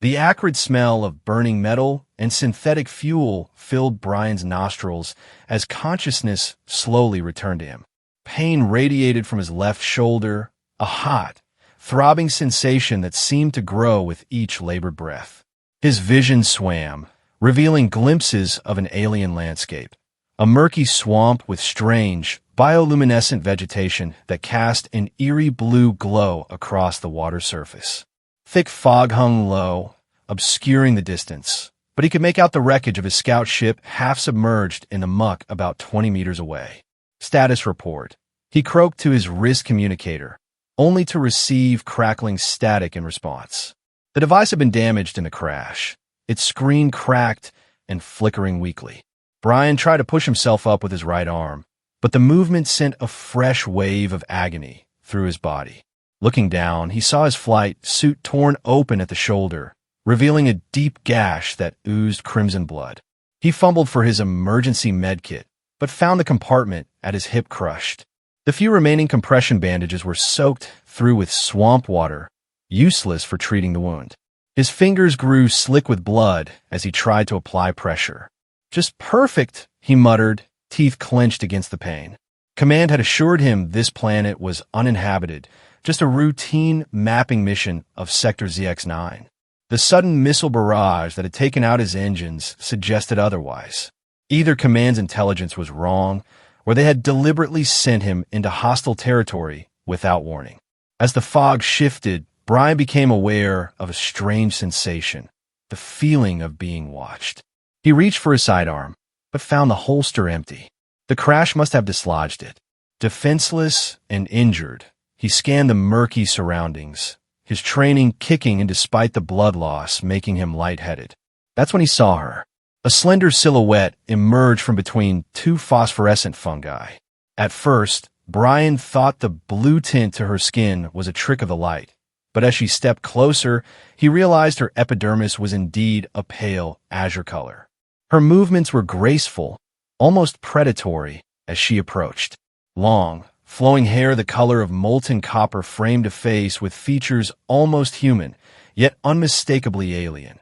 The acrid smell of burning metal and synthetic fuel filled Brian's nostrils as consciousness slowly returned to him. Pain radiated from his left shoulder, a hot, throbbing sensation that seemed to grow with each labored breath. His vision swam, revealing glimpses of an alien landscape, a murky swamp with strange, bioluminescent vegetation that cast an eerie blue glow across the water surface. Thick fog hung low, obscuring the distance, but he could make out the wreckage of his scout ship half submerged in the muck about 20 meters away. Status report. He croaked to his wrist communicator, only to receive crackling static in response. The device had been damaged in the crash, its screen cracked and flickering weakly. Brian tried to push himself up with his right arm, but the movement sent a fresh wave of agony through his body. Looking down, he saw his flight suit torn open at the shoulder, revealing a deep gash that oozed crimson blood. He fumbled for his emergency medkit, but found the compartment at his hip crushed. The few remaining compression bandages were soaked through with swamp water, useless for treating the wound. His fingers grew slick with blood as he tried to apply pressure. "Just perfect," he muttered, teeth clenched against the pain. Command had assured him this planet was uninhabited, just a routine mapping mission of Sector ZX-9. The sudden missile barrage that had taken out his engines suggested otherwise. Either Command's intelligence was wrong, or they had deliberately sent him into hostile territory without warning. As the fog shifted, Brian became aware of a strange sensation, the feeling of being watched. He reached for his sidearm, but found the holster empty. The crash must have dislodged it. Defenseless and injured, he scanned the murky surroundings, his training kicking in despite the blood loss, making him lightheaded. That's when he saw her. A slender silhouette emerged from between two phosphorescent fungi. At first, Brian thought the blue tint to her skin was a trick of the light, but as she stepped closer, he realized her epidermis was indeed a pale azure color. Her movements were graceful, almost predatory, as she approached. Long, flowing hair the color of molten copper framed a face with features almost human, yet unmistakably alien.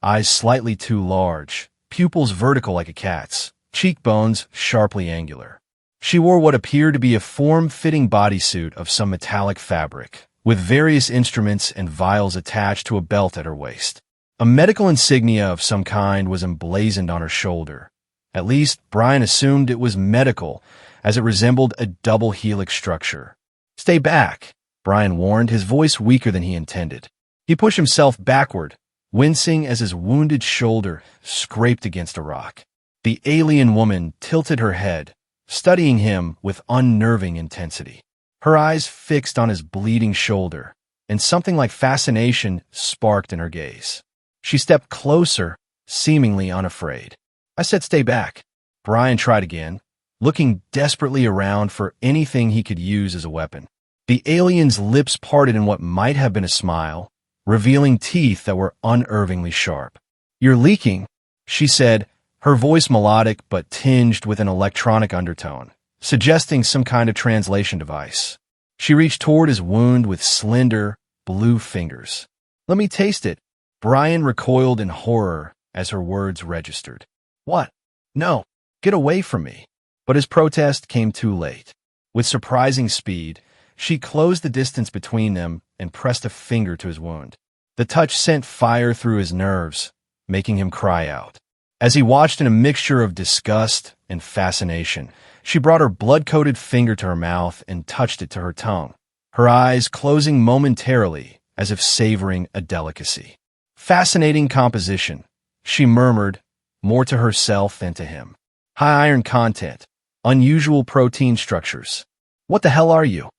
Eyes slightly too large, pupils vertical like a cat's, cheekbones sharply angular. She wore what appeared to be a form-fitting bodysuit of some metallic fabric, with various instruments and vials attached to a belt at her waist. A medical insignia of some kind was emblazoned on her shoulder. At least, Brian assumed it was medical, as it resembled a double helix structure. "Stay back," Brian warned, his voice weaker than he intended. He pushed himself backward, wincing as his wounded shoulder scraped against a rock. The alien woman tilted her head, studying him with unnerving intensity. Her eyes fixed on his bleeding shoulder, and something like fascination sparked in her gaze. She stepped closer, seemingly unafraid. "I said stay back." Brian tried again, looking desperately around for anything he could use as a weapon. The alien's lips parted in what might have been a smile, revealing teeth that were unnervingly sharp. "You're leaking," she said, her voice melodic but tinged with an electronic undertone, suggesting some kind of translation device. She reached toward his wound with slender, blue fingers. "Let me taste it." Brian recoiled in horror as her words registered. "What? No, get away from me." But his protest came too late. With surprising speed, she closed the distance between them and pressed a finger to his wound. The touch sent fire through his nerves, making him cry out. As he watched in a mixture of disgust and fascination, she brought her blood-coated finger to her mouth and touched it to her tongue, her eyes closing momentarily as if savoring a delicacy. "Fascinating composition," she murmured, more to herself than to him. "High iron content, unusual protein structures. What the hell are you?"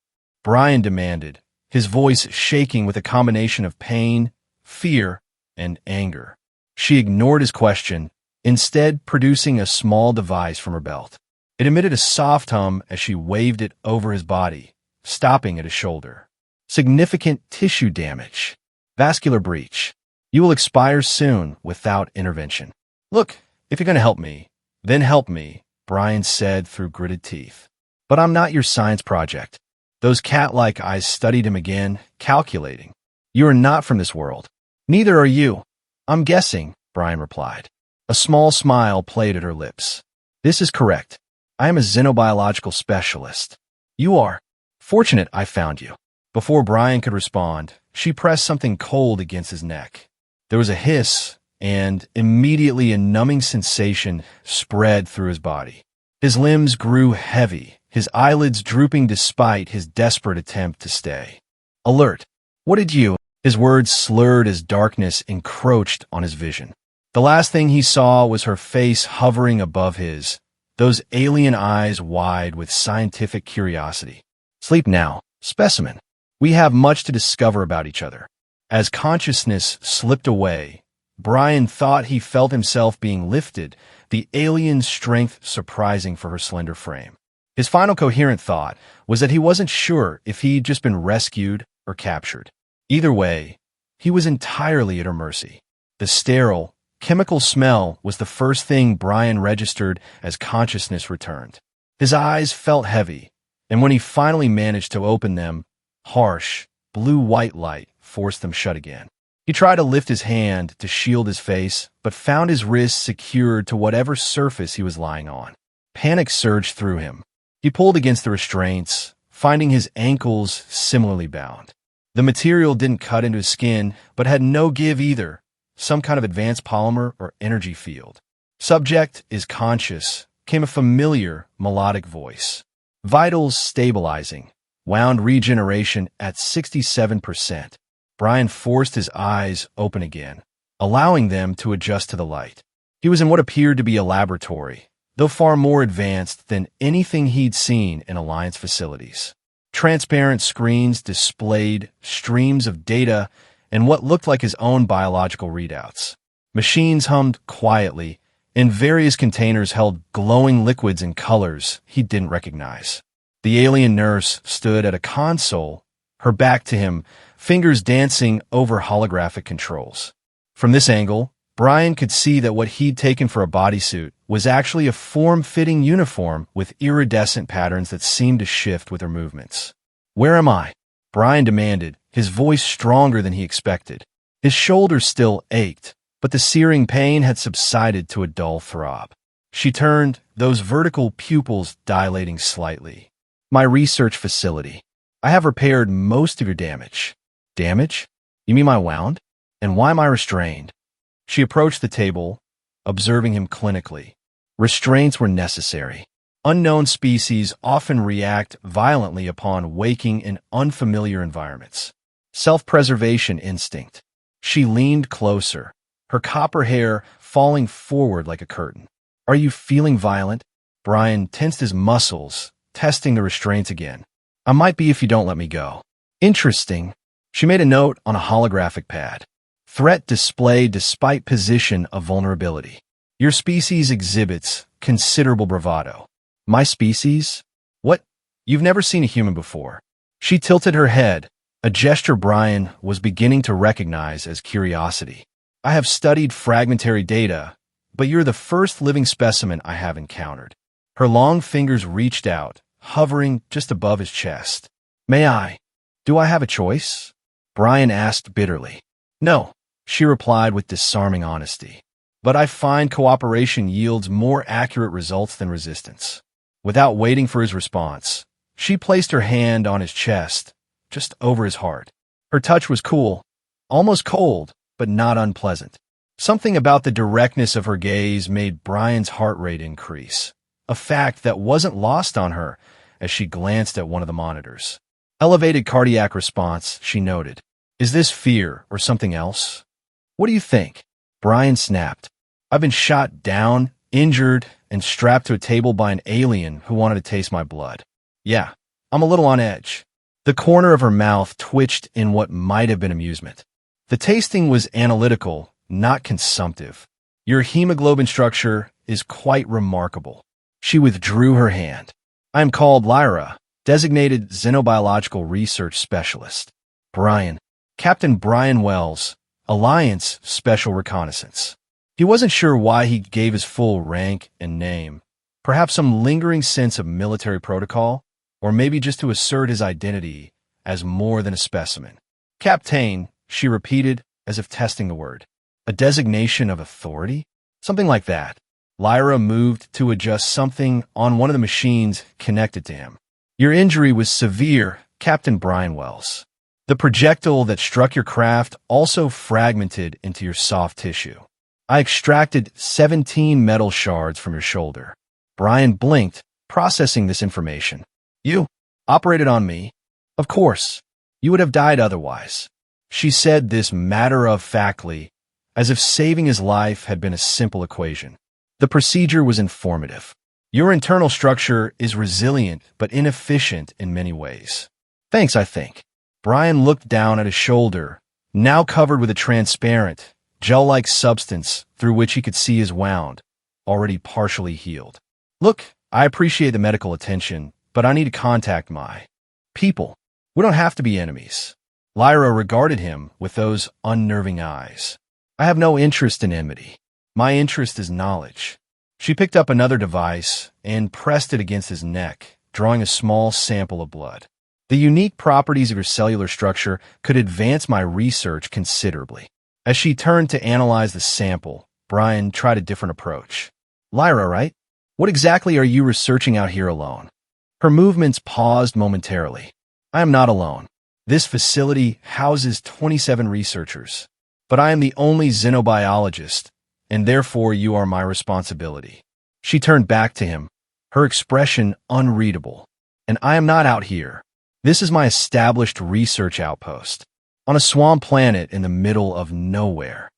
Brian demanded, his voice shaking with a combination of pain, fear, and anger. She ignored his question, instead producing a small device from her belt. It emitted a soft hum as she waved it over his body, stopping at his shoulder. "Significant tissue damage. Vascular breach. You will expire soon without intervention." "Look, if you're going to help me, then help me," Brian said through gritted teeth. "But I'm not your science project." Those cat-like eyes studied him again, calculating. "You are not from this world. Neither are you. I'm guessing, Brian replied. A small smile played at her lips. This is correct. I am a xenobiological specialist. You are. Fortunate I found you. Before Brian could respond, she pressed something cold against his neck. There was a hiss, and immediately a numbing sensation spread through his body. His limbs grew heavy, his eyelids drooping despite his desperate attempt to stay alert. What did you? His words slurred as darkness encroached on his vision. The last thing he saw was her face hovering above his, those alien eyes wide with scientific curiosity. Sleep now, specimen. We have much to discover about each other. As consciousness slipped away, Brian thought he felt himself being lifted, the alien strength surprising for her slender frame. His final coherent thought was that he wasn't sure if he'd just been rescued or captured. Either way, he was entirely at her mercy. The sterile, chemical smell was the first thing Brian registered as consciousness returned. His eyes felt heavy, and when he finally managed to open them, harsh, blue-white light forced them shut again. He tried to lift his hand to shield his face, but found his wrists secured to whatever surface he was lying on. Panic surged through him. He pulled against the restraints, finding his ankles similarly bound. The material didn't cut into his skin, but had no give either, some kind of advanced polymer or energy field. Subject is conscious, came a familiar, melodic voice. Vitals stabilizing, wound regeneration at 67%. Brian forced his eyes open again, allowing them to adjust to the light. He was in what appeared to be a laboratory, though far more advanced than anything he'd seen in Alliance facilities. Transparent screens displayed streams of data and what looked like his own biological readouts. Machines hummed quietly, and various containers held glowing liquids and colors he didn't recognize. The alien nurse stood at a console, her back to him, fingers dancing over holographic controls. From this angle, Brian could see that what he'd taken for a bodysuit was actually a form-fitting uniform with iridescent patterns that seemed to shift with her movements. "Where am I?" Brian demanded, his voice stronger than he expected. His shoulders still ached, but the searing pain had subsided to a dull throb. She turned, those vertical pupils dilating slightly. "My research facility. I have repaired most of your damage." "Damage? You mean my wound? And why am I restrained?" She approached the table, observing him clinically. Restraints were necessary. Unknown species often react violently upon waking in unfamiliar environments. Self-preservation instinct. She leaned closer, her copper hair falling forward like a curtain. "Are you feeling violent?" Brian tensed his muscles, testing the restraints again. "I might be if you don't let me go." "Interesting." She made a note on a holographic pad. "Threat displayed despite position of vulnerability. Your species exhibits considerable bravado." "My species? What? You've never seen a human before." She tilted her head, a gesture Brian was beginning to recognize as curiosity. "I have studied fragmentary data, but you're the first living specimen I have encountered." Her long fingers reached out, hovering just above his chest. "May I? Do I have a choice?" Brian asked bitterly. "No," she replied with disarming honesty. "But I find cooperation yields more accurate results than resistance." Without waiting for his response, she placed her hand on his chest, just over his heart. Her touch was cool, almost cold, but not unpleasant. Something about the directness of her gaze made Brian's heart rate increase, a fact that wasn't lost on her as she glanced at one of the monitors. "Elevated cardiac response," she noted. "Is this fear or something else?" "What do you think?" Brian snapped. "I've been shot down, injured, and strapped to a table by an alien who wanted to taste my blood. Yeah, I'm a little on edge." The corner of her mouth twitched in what might have been amusement. The tasting was analytical, not consumptive. "Your hemoglobin structure is quite remarkable." She withdrew her hand. "I am called Lyra, designated Xenobiological Research Specialist. Brian. Captain Brian Wells, Alliance Special Reconnaissance." He wasn't sure why he gave his full rank and name. Perhaps some lingering sense of military protocol, or maybe just to assert his identity as more than a specimen. "Captain," she repeated, as if testing the word. A designation of authority? Something like that. Lyra moved to adjust something on one of the machines connected to him. Your injury was severe, Captain Brian Wells. The projectile that struck your craft also fragmented into your soft tissue. I extracted 17 metal shards from your shoulder. Brian blinked, processing this information. You operated on me? Of course. You would have died otherwise. She said this matter-of-factly, as if saving his life had been a simple equation. The procedure was informative. Your internal structure is resilient but inefficient in many ways. Thanks, I think. Brian looked down at his shoulder, now covered with a transparent, gel-like substance through which he could see his wound, already partially healed. Look, I appreciate the medical attention, but I need to contact my people. We don't have to be enemies. Lyra regarded him with those unnerving eyes. I have no interest in enmity. My interest is knowledge. She picked up another device and pressed it against his neck, drawing a small sample of blood. The unique properties of your cellular structure could advance my research considerably. As she turned to analyze the sample, Brian tried a different approach. Lyra, right? What exactly are you researching out here alone? Her movements paused momentarily. I am not alone. This facility houses 27 researchers, but I am the only xenobiologist, and therefore you are my responsibility. She turned back to him, her expression unreadable. And I am not out here. This is my established research outpost, on a swamp planet in the middle of nowhere.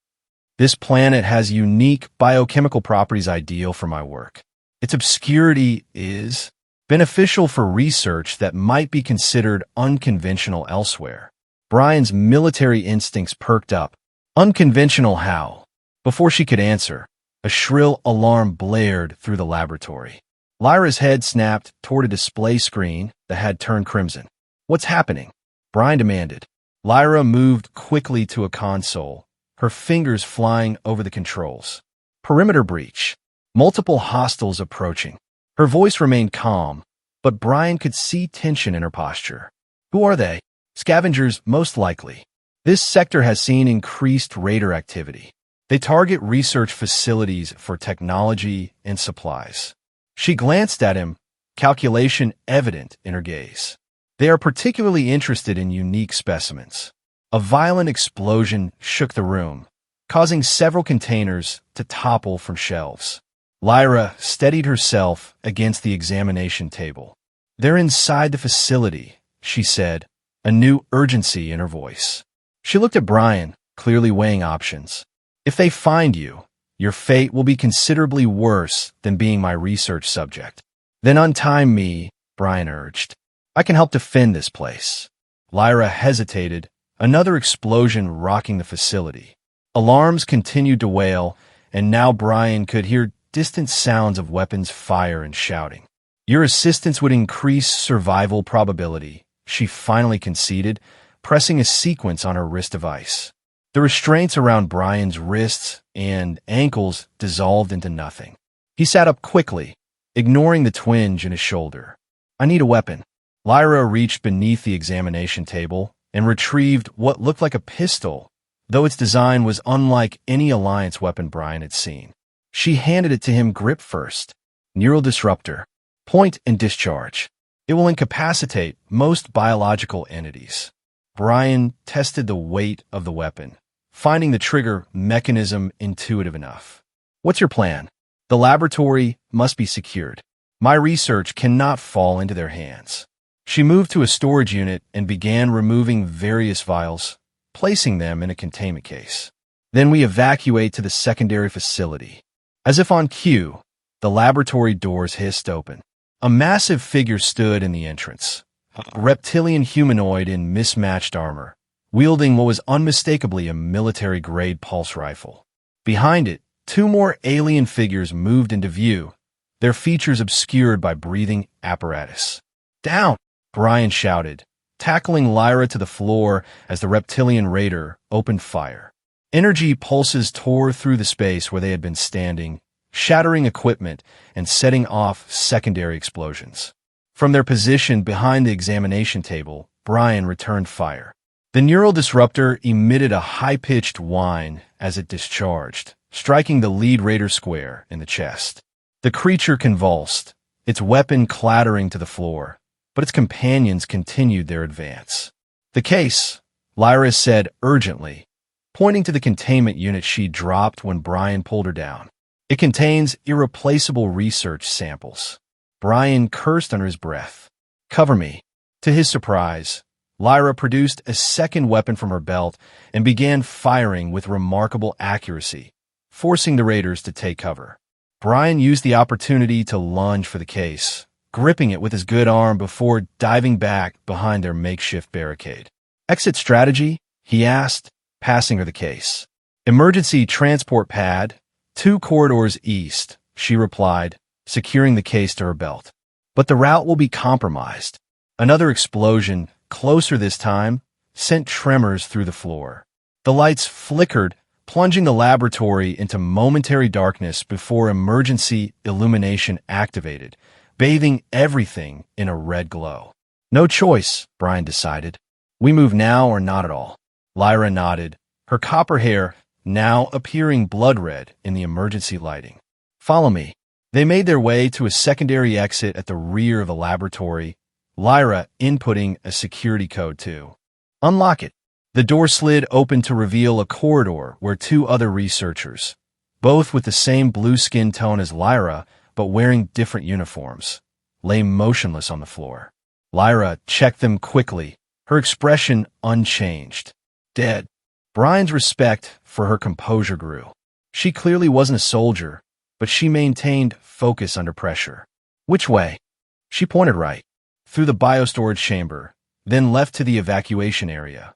This planet has unique biochemical properties ideal for my work. Its obscurity is beneficial for research that might be considered unconventional elsewhere. Brian's military instincts perked up. Unconventional how? Before she could answer, a shrill alarm blared through the laboratory. Lyra's head snapped toward a display screen that had turned crimson. What's happening? Brian demanded. Lyra moved quickly to a console, her fingers flying over the controls. Perimeter breach. Multiple hostiles approaching. Her voice remained calm, but Brian could see tension in her posture. Who are they? Scavengers, most likely. This sector has seen increased raider activity. They target research facilities for technology and supplies. She glanced at him, calculation evident in her gaze. They are particularly interested in unique specimens. A violent explosion shook the room, causing several containers to topple from shelves. Lyra steadied herself against the examination table. They're inside the facility, she said, a new urgency in her voice. She looked at Brian, clearly weighing options. If they find you, your fate will be considerably worse than being my research subject. Then untime me, Brian urged. I can help defend this place. Lyra hesitated, another explosion rocking the facility. Alarms continued to wail, and now Brian could hear distant sounds of weapons fire and shouting. Your assistance would increase survival probability, she finally conceded, pressing a sequence on her wrist device. The restraints around Brian's wrists and ankles dissolved into nothing. He sat up quickly, ignoring the twinge in his shoulder. I need a weapon. Lyra reached beneath the examination table and retrieved what looked like a pistol, though its design was unlike any Alliance weapon Brian had seen. She handed it to him grip first. Neural disruptor. Point and discharge. It will incapacitate most biological entities. Brian tested the weight of the weapon, finding the trigger mechanism intuitive enough. What's your plan? The laboratory must be secured. My research cannot fall into their hands. She moved to a storage unit and began removing various vials, placing them in a containment case. Then we evacuate to the secondary facility. As if on cue, the laboratory doors hissed open. A massive figure stood in the entrance, a reptilian humanoid in mismatched armor, wielding what was unmistakably a military-grade pulse rifle. Behind it, two more alien figures moved into view, their features obscured by breathing apparatus. Down! Brian shouted, tackling Lyra to the floor as the reptilian raider opened fire. Energy pulses tore through the space where they had been standing, shattering equipment and setting off secondary explosions. From their position behind the examination table, Brian returned fire. The neural disruptor emitted a high-pitched whine as it discharged, striking the lead raider square in the chest. The creature convulsed, its weapon clattering to the floor, but its companions continued their advance. "The case," Lyra said urgently, pointing to the containment unit she dropped when Brian pulled her down. "It contains irreplaceable research samples." Brian cursed under his breath. "Cover me." To his surprise, Lyra produced a second weapon from her belt and began firing with remarkable accuracy, forcing the raiders to take cover. Brian used the opportunity to lunge for the case, gripping it with his good arm before diving back behind their makeshift barricade. "Exit strategy?" he asked, passing her the case. "Emergency transport pad, 2 corridors east," she replied, securing the case to her belt. "But the route will be compromised." Another explosion, closer this time, sent tremors through the floor. The lights flickered, plunging the laboratory into momentary darkness before emergency illumination activated, bathing everything in a red glow. "No choice," Brian decided. "We move now or not at all." Lyra nodded, her copper hair now appearing blood red in the emergency lighting. "Follow me." They made their way to a secondary exit at the rear of the laboratory, Lyra inputting a security code to unlock it. The door slid open to reveal a corridor where 2 other researchers, both with the same blue skin tone as Lyra but wearing different uniforms, lay motionless on the floor. Lyra checked them quickly, her expression unchanged. Dead. Brian's respect for her composure grew. She clearly wasn't a soldier, but she maintained focus under pressure. "Which way?" She pointed right, through the biostorage chamber, then left to the evacuation area.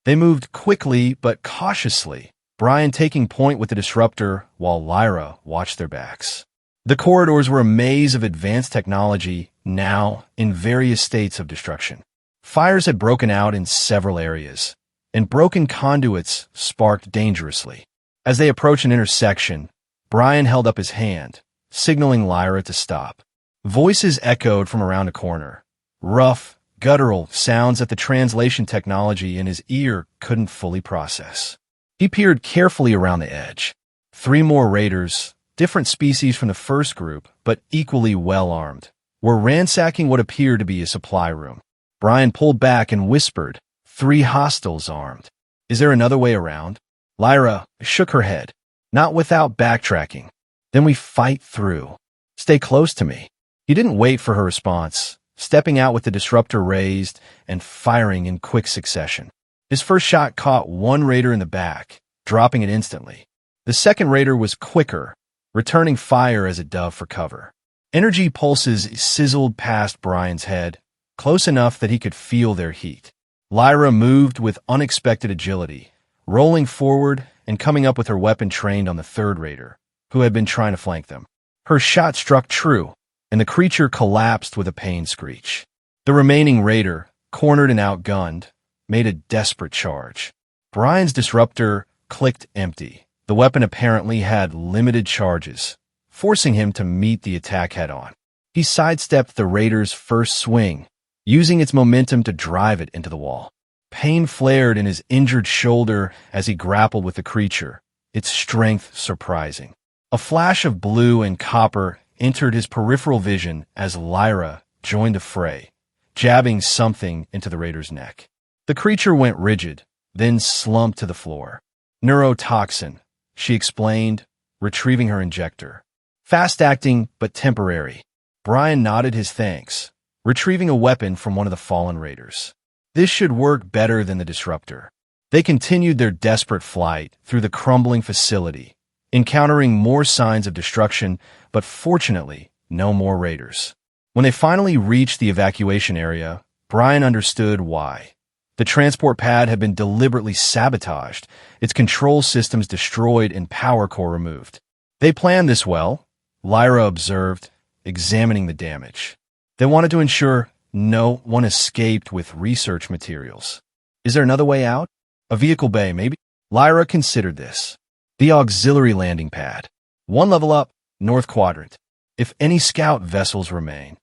They moved quickly but cautiously, Brian taking point with the disruptor while Lyra watched their backs. The corridors were a maze of advanced technology, now in various states of destruction. Fires had broken out in several areas, and broken conduits sparked dangerously. As they approached an intersection, Brian held up his hand, signaling Lyra to stop. Voices echoed from around a corner, rough, guttural sounds that the translation technology in his ear couldn't fully process. He peered carefully around the edge. 3 more raiders, different species from the first group, but equally well-armed, were ransacking what appeared to be a supply room. Brian pulled back and whispered, 3 hostiles armed. "Is there another way around?" Lyra shook her head. "Not without backtracking. Then we fight through. Stay close to me." He didn't wait for her response, stepping out with the disruptor raised and firing in quick succession. His first shot caught one raider in the back, dropping it instantly. The second raider was quicker, returning fire as it dove for cover. Energy pulses sizzled past Brian's head, close enough that he could feel their heat. Lyra moved with unexpected agility, rolling forward and coming up with her weapon trained on the third raider, who had been trying to flank them. Her shot struck true, and the creature collapsed with a pain screech. The remaining raider, cornered and outgunned, made a desperate charge. Brian's disruptor clicked empty. The weapon apparently had limited charges, forcing him to meet the attack head-on. He sidestepped the raider's first swing, using its momentum to drive it into the wall. Pain flared in his injured shoulder as he grappled with the creature, its strength surprising. A flash of blue and copper entered his peripheral vision as Lyra joined the fray, jabbing something into the raider's neck. The creature went rigid, then slumped to the floor. "Neurotoxin," she explained, retrieving her injector. "Fast-acting, but temporary." Brian nodded his thanks, retrieving a weapon from one of the fallen raiders. This should work better than the disruptor. They continued their desperate flight through the crumbling facility, encountering more signs of destruction, but fortunately, no more raiders. When they finally reached the evacuation area, Brian understood why. The transport pad had been deliberately sabotaged, its control systems destroyed and power core removed. "They planned this well," Lyra observed, examining the damage. "They wanted to ensure no one escaped with research materials. Is there another way out? A vehicle bay, maybe?" Lyra considered this. "The auxiliary landing pad. 1 level up, north quadrant. If any scout vessels remain."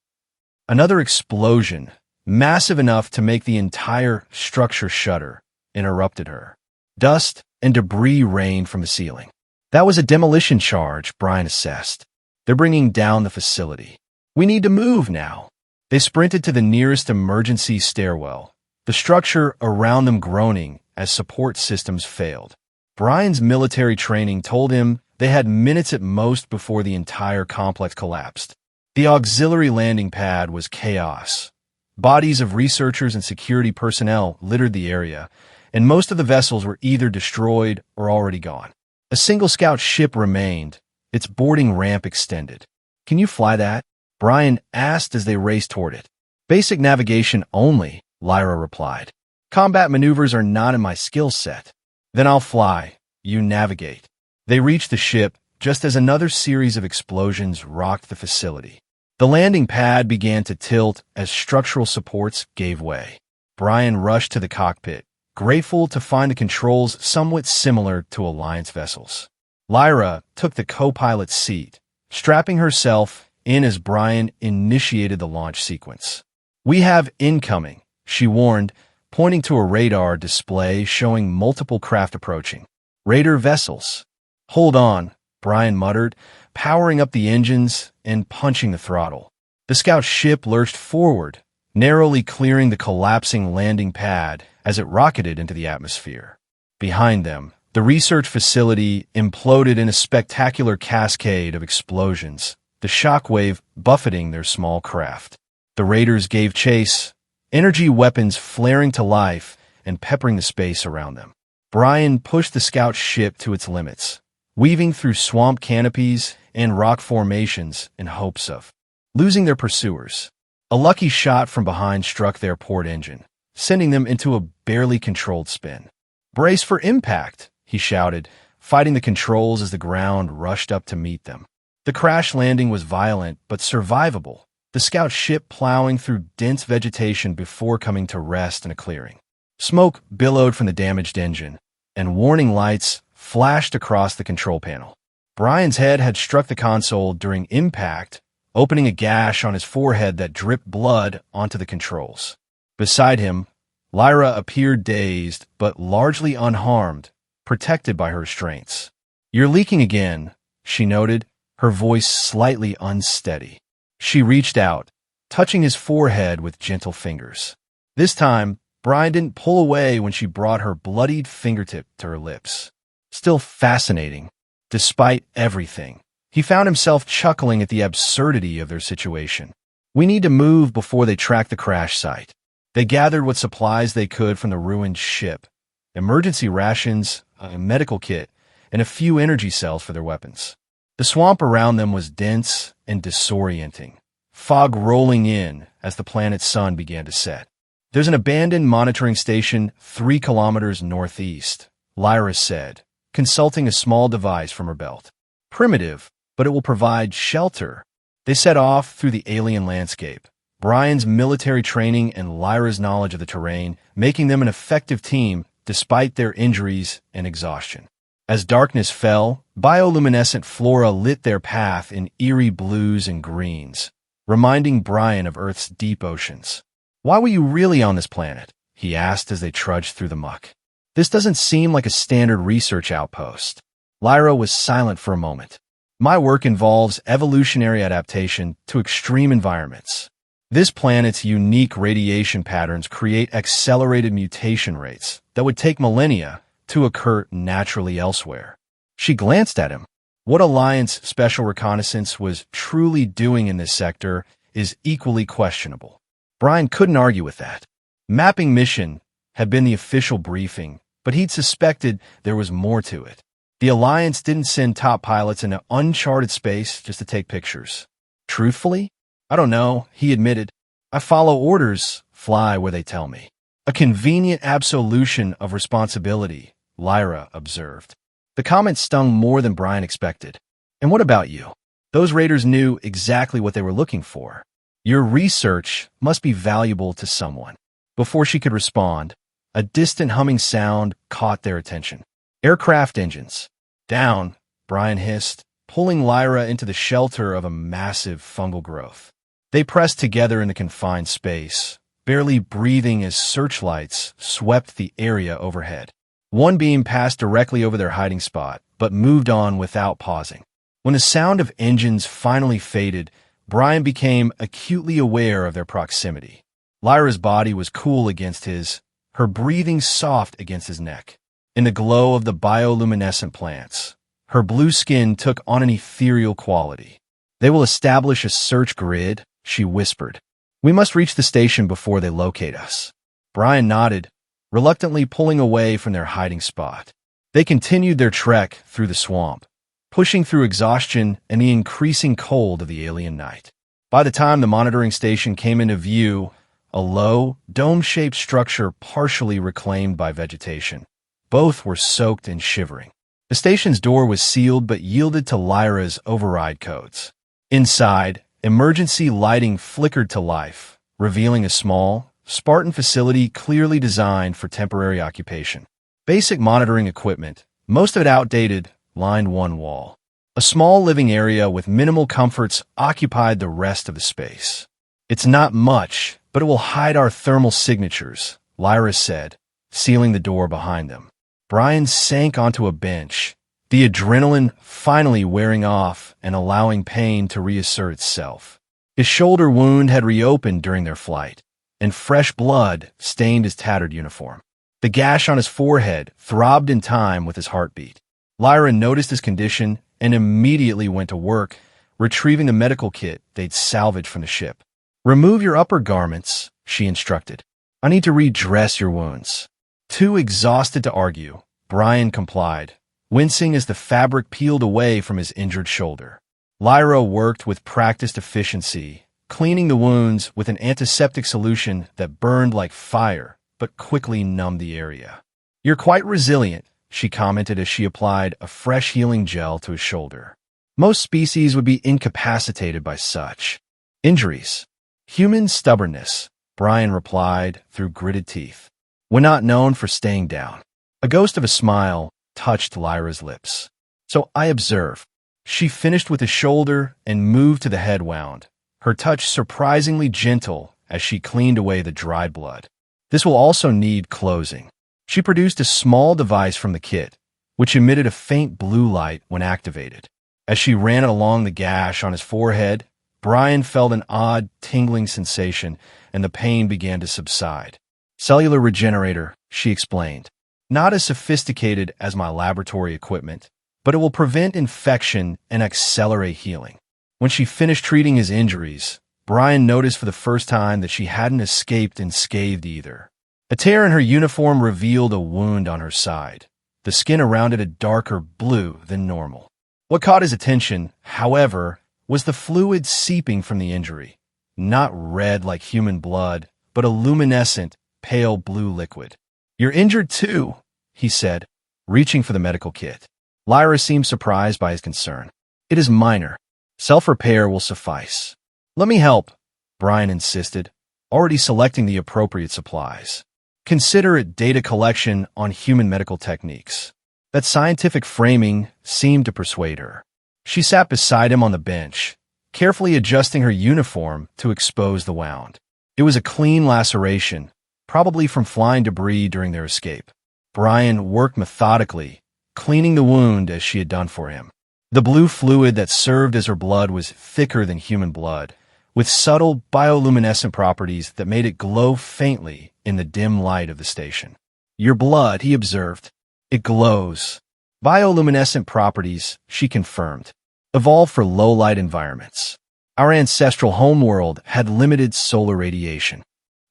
Another explosion, massive enough to make the entire structure shudder, interrupted her. Dust and debris rained from the ceiling. That was a demolition charge, Brian assessed. They're bringing down the facility. We need to move now. They sprinted to the nearest emergency stairwell, the structure around them groaning as support systems failed. Brian's military training told him they had minutes at most before the entire complex collapsed. The auxiliary landing pad was chaos. Bodies of researchers and security personnel littered the area, and most of the vessels were either destroyed or already gone. A single scout ship remained, its boarding ramp extended. "Can you fly that?" Brian asked as they raced toward it. "Basic navigation only," Lyra replied. "Combat maneuvers are not in my skill set." "Then I'll fly. You navigate." They reached the ship just as another series of explosions rocked the facility. The landing pad began to tilt as structural supports gave way. Brian rushed to the cockpit, grateful to find the controls somewhat similar to Alliance vessels. Lyra took the co-pilot's seat, strapping herself in as Brian initiated the launch sequence. "We have incoming," she warned, pointing to a radar display showing multiple craft approaching. "Raider vessels." "Hold on," Brian muttered, powering up the engines and punching the throttle. The scout ship lurched forward, narrowly clearing the collapsing landing pad as it rocketed into the atmosphere. Behind them, the research facility imploded in a spectacular cascade of explosions, the shockwave buffeting their small craft. The raiders gave chase, energy weapons flaring to life and peppering the space around them. Brian pushed the scout ship to its limits, weaving through swamp canopies and rock formations in hopes of losing their pursuers. A lucky shot from behind struck their port engine, sending them into a barely controlled spin. "Brace for impact," he shouted, fighting the controls as the ground rushed up to meet them. The crash landing was violent but survivable, the scout ship plowing through dense vegetation before coming to rest in a clearing. Smoke billowed from the damaged engine, and warning lights flashed across the control panel. Brian's head had struck the console during impact, opening a gash on his forehead that dripped blood onto the controls. Beside him, Lyra appeared dazed but largely unharmed, protected by her restraints. "You're leaking again," she noted, her voice slightly unsteady. She reached out, touching his forehead with gentle fingers. This time, Brian didn't pull away when she brought her bloodied fingertip to her lips. Still fascinating, despite everything. He found himself chuckling at the absurdity of their situation. "We need to move before they track the crash site." They gathered what supplies they could from the ruined ship: emergency rations, a medical kit, and a few energy cells for their weapons. The swamp around them was dense and disorienting, fog rolling in as the planet's sun began to set. "There's an abandoned monitoring station 3 kilometers northeast," Lyra said, consulting a small device from her belt. "Primitive, but it will provide shelter." They set off through the alien landscape, Brian's military training and Lyra's knowledge of the terrain making them an effective team despite their injuries and exhaustion. As darkness fell, bioluminescent flora lit their path in eerie blues and greens, reminding Brian of Earth's deep oceans. "Why were you really on this planet?" he asked as they trudged through the muck. "This doesn't seem like a standard research outpost." Lyra was silent for a moment. "My work involves evolutionary adaptation to extreme environments. This planet's unique radiation patterns create accelerated mutation rates that would take millennia to occur naturally elsewhere." She glanced at him. What Alliance Special Reconnaissance was truly doing in this sector is equally questionable. Brian couldn't argue with that. Mapping mission had been the official briefing, but he'd suspected there was more to it. The Alliance didn't send top pilots into uncharted space just to take pictures. "Truthfully, I don't know," he admitted. "I follow orders, fly where they tell me." "A convenient absolution of responsibility," Lyra observed. The comment stung more than Brian expected. "And what about you?" Those raiders knew exactly what they were looking for. "Your research must be valuable to someone." Before she could respond, a distant humming sound caught their attention. "Aircraft engines." "Down," Brian hissed, pulling Lyra into the shelter of a massive fungal growth. They pressed together in the confined space, barely breathing as searchlights swept the area overhead. One beam passed directly over their hiding spot, but moved on without pausing. When the sound of engines finally faded, Brian became acutely aware of their proximity. Lyra's body was cool against his, her breathing soft against his neck. In the glow of the bioluminescent plants, her blue skin took on an ethereal quality. "They will establish a search grid," she whispered. "We must reach the station before they locate us." Brian nodded, reluctantly pulling away from their hiding spot. They continued their trek through the swamp, pushing through exhaustion and the increasing cold of the alien night. By the time the monitoring station came into view, a low, dome-shaped structure partially reclaimed by vegetation, both were soaked and shivering. The station's door was sealed but yielded to Lyra's override codes. Inside, emergency lighting flickered to life, revealing a small, Spartan facility clearly designed for temporary occupation. Basic monitoring equipment, most of it outdated, lined one wall. A small living area with minimal comforts occupied the rest of the space. "It's not much, but it will hide our thermal signatures," Lyra said, sealing the door behind them. Brian sank onto a bench, the adrenaline finally wearing off and allowing pain to reassert itself. His shoulder wound had reopened during their flight, and fresh blood stained his tattered uniform. The gash on his forehead throbbed in time with his heartbeat. Lyra noticed his condition and immediately went to work, retrieving the medical kit they'd salvaged from the ship. "Remove your upper garments," she instructed. "I need to redress your wounds." Too exhausted to argue, Brian complied, wincing as the fabric peeled away from his injured shoulder. Lyra worked with practiced efficiency, cleaning the wounds with an antiseptic solution that burned like fire but quickly numbed the area. "You're quite resilient," she commented as she applied a fresh healing gel to his shoulder. "Most species would be incapacitated by such injuries." "Human stubbornness," Brian replied through gritted teeth. "We're not known for staying down." A ghost of a smile touched Lyra's lips. "So I observe." She finished with the shoulder and moved to the head wound, her touch surprisingly gentle as she cleaned away the dried blood. "This will also need closing." She produced a small device from the kit, which emitted a faint blue light when activated. As she ran it along the gash on his forehead, Brian felt an odd, tingling sensation, and the pain began to subside. "Cellular regenerator," she explained. "Not as sophisticated as my laboratory equipment, but it will prevent infection and accelerate healing." When she finished treating his injuries, Brian noticed for the first time that she hadn't escaped unscathed either. A tear in her uniform revealed a wound on her side, the skin around it a darker blue than normal. What caught his attention, however, was the fluid seeping from the injury, not red like human blood, but a luminescent, pale blue liquid. "You're injured too," he said, reaching for the medical kit. Lyra seemed surprised by his concern. "It is minor. Self-repair will suffice." "Let me help," Brian insisted, already selecting the appropriate supplies. "Consider it data collection on human medical techniques." That scientific framing seemed to persuade her. She sat beside him on the bench, carefully adjusting her uniform to expose the wound. It was a clean laceration, probably from flying debris during their escape. Brian worked methodically, cleaning the wound as she had done for him. The blue fluid that served as her blood was thicker than human blood, with subtle bioluminescent properties that made it glow faintly in the dim light of the station. "Your blood," he observed. "It glows." "Bioluminescent properties," she confirmed, "evolved for low-light environments. Our ancestral homeworld had limited solar radiation."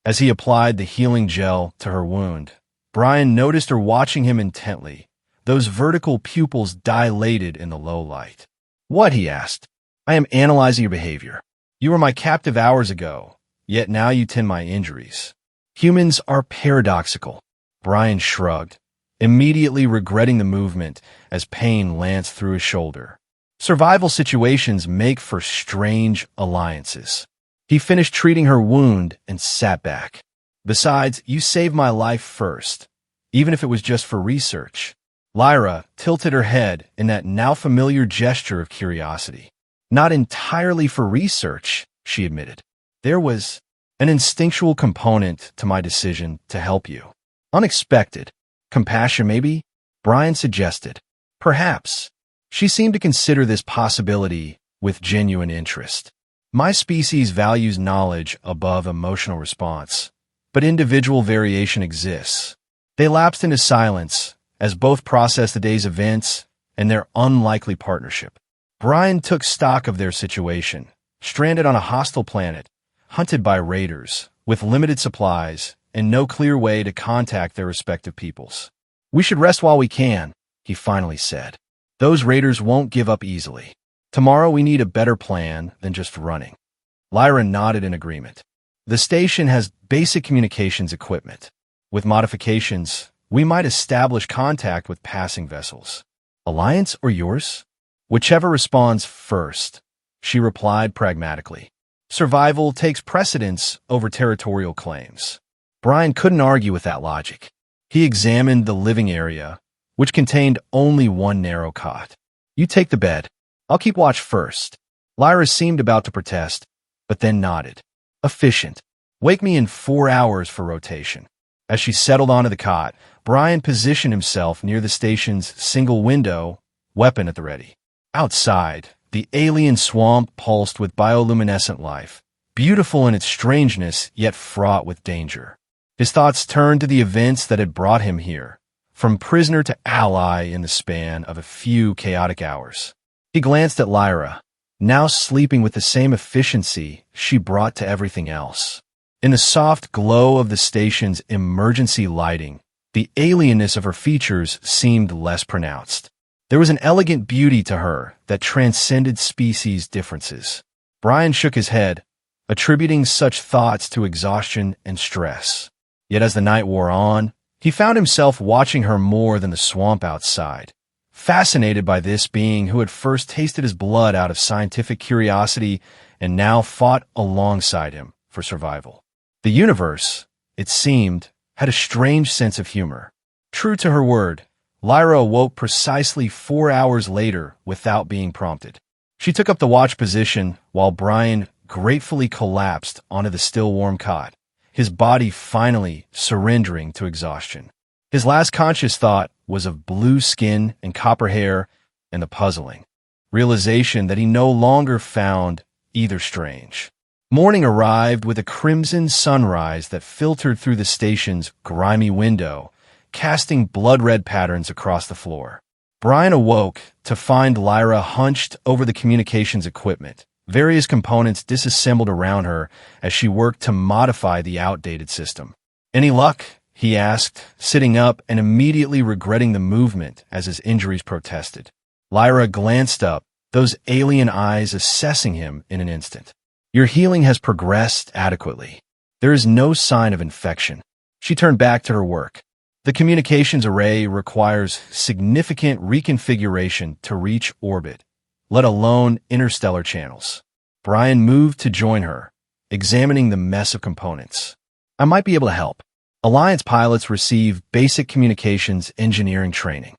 As he applied the healing gel to her wound, Brian noticed her watching him intently, those vertical pupils dilated in the low light. "What?" he asked. "I am analyzing your behavior. You were my captive hours ago, yet now you tend my injuries." "Humans are paradoxical." Brian shrugged, immediately regretting the movement as pain lanced through his shoulder. "Survival situations make for strange alliances." He finished treating her wound and sat back. "Besides, you saved my life first, even if it was just for research." Lyra tilted her head in that now familiar gesture of curiosity. "Not entirely for research," she admitted. "There was..." an instinctual component to my decision to help you. Unexpected. Compassion, maybe? Brian suggested. Perhaps. She seemed to consider this possibility with genuine interest. My species values knowledge above emotional response, but individual variation exists. They lapsed into silence as both processed the day's events and their unlikely partnership. Brian took stock of their situation, stranded on a hostile planet, hunted by raiders, with limited supplies and no clear way to contact their respective peoples. We should rest while we can, he finally said. Those raiders won't give up easily. Tomorrow we need a better plan than just running. Lyra nodded in agreement. The station has basic communications equipment. With modifications, we might establish contact with passing vessels. Alliance or yours? Whichever responds first, she replied pragmatically. Survival takes precedence over territorial claims. Brian couldn't argue with that logic. He examined the living area, which contained only one narrow cot. You take the bed. I'll keep watch first. Lyra seemed about to protest, but then nodded. Efficient. Wake me in 4 hours for rotation. As she settled onto the cot, Brian positioned himself near the station's single window, weapon at the ready. Outside, the alien swamp pulsed with bioluminescent life, beautiful in its strangeness yet fraught with danger. His thoughts turned to the events that had brought him here, from prisoner to ally in the span of a few chaotic hours. He glanced at Lyra, now sleeping with the same efficiency she brought to everything else. In the soft glow of the station's emergency lighting, the alienness of her features seemed less pronounced. There was an elegant beauty to her that transcended species differences. Brian shook his head, attributing such thoughts to exhaustion and stress. Yet as the night wore on, he found himself watching her more than the swamp outside, fascinated by this being who had first tasted his blood out of scientific curiosity and now fought alongside him for survival. The universe, it seemed, had a strange sense of humor. True to her word, Lyra awoke precisely 4 hours later without being prompted. She took up the watch position while Brian gratefully collapsed onto the still warm cot, his body finally surrendering to exhaustion. His last conscious thought was of blue skin and copper hair and the puzzling realization that he no longer found either strange. Morning arrived with a crimson sunrise that filtered through the station's grimy window, casting blood-red patterns across the floor. Brian awoke to find Lyra hunched over the communications equipment, various components disassembled around her as she worked to modify the outdated system. Any luck? He asked, sitting up and immediately regretting the movement as his injuries protested. Lyra glanced up, those alien eyes assessing him in an instant. Your healing has progressed adequately. There is no sign of infection. She turned back to her work. The communications array requires significant reconfiguration to reach orbit, let alone interstellar channels. Brian moved to join her, examining the mess of components. I might be able to help. Alliance pilots receive basic communications engineering training.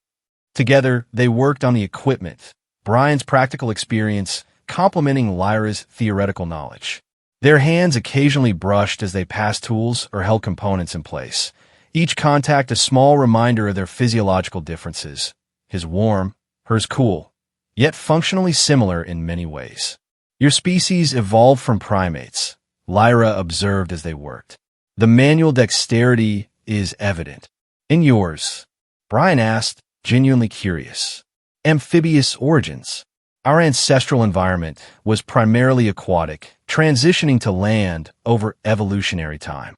Together, they worked on the equipment, Brian's practical experience complementing Lyra's theoretical knowledge. Their hands occasionally brushed as they passed tools or held components in place, each contact a small reminder of their physiological differences, his warm, hers cool, yet functionally similar in many ways. Your species evolved from primates, Lyra observed as they worked. The manual dexterity is evident. In yours, Brian asked, genuinely curious. Amphibious origins. Our ancestral environment was primarily aquatic, transitioning to land over evolutionary time.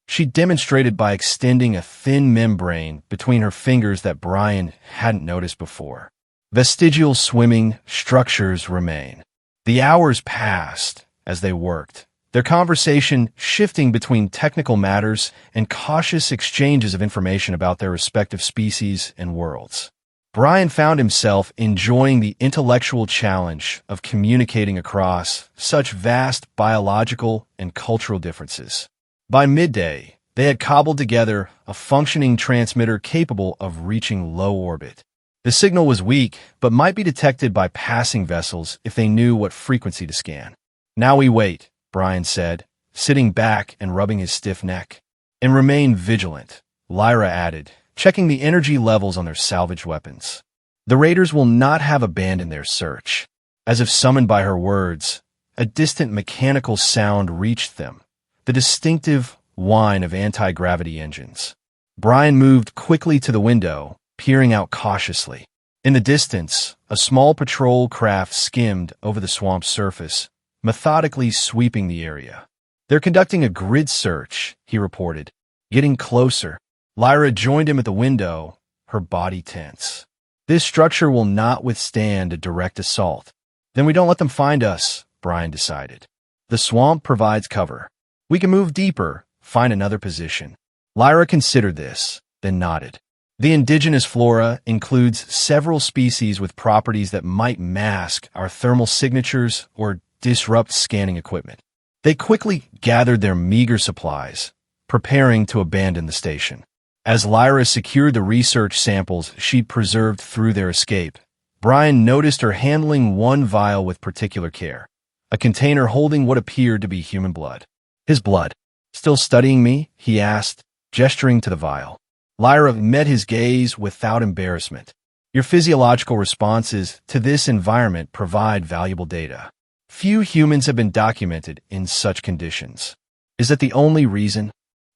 She demonstrated by extending a thin membrane between her fingers that Brian hadn't noticed before. Vestigial swimming structures remain. The hours passed as they worked, their conversation shifting between technical matters and cautious exchanges of information about their respective species and worlds. Brian found himself enjoying the intellectual challenge of communicating across such vast biological and cultural differences. By midday, they had cobbled together a functioning transmitter capable of reaching low orbit. The signal was weak, but might be detected by passing vessels if they knew what frequency to scan. Now we wait, Brian said, sitting back and rubbing his stiff neck. And remain vigilant, Lyra added, checking the energy levels on their salvaged weapons. The raiders will not have abandoned their search. As if summoned by her words, a distant mechanical sound reached them, the distinctive whine of anti-gravity engines. Brian moved quickly to the window, peering out cautiously. In the distance, a small patrol craft skimmed over the swamp's surface, methodically sweeping the area. "They're conducting a grid search," he reported. Getting closer, Lyra joined him at the window, her body tense. "This structure will not withstand a direct assault." "Then we don't let them find us," Brian decided. "The swamp provides cover. We can move deeper, find another position." Lyra considered this, then nodded. The indigenous flora includes several species with properties that might mask our thermal signatures or disrupt scanning equipment. They quickly gathered their meager supplies, preparing to abandon the station. As Lyra secured the research samples she'd preserved through their escape, Brian noticed her handling one vial with particular care, a container holding what appeared to be human blood. "His blood. Still studying me?" he asked, gesturing to the vial. Lyra met his gaze without embarrassment. "Your physiological responses to this environment provide valuable data. Few humans have been documented in such conditions. Is that the only reason?"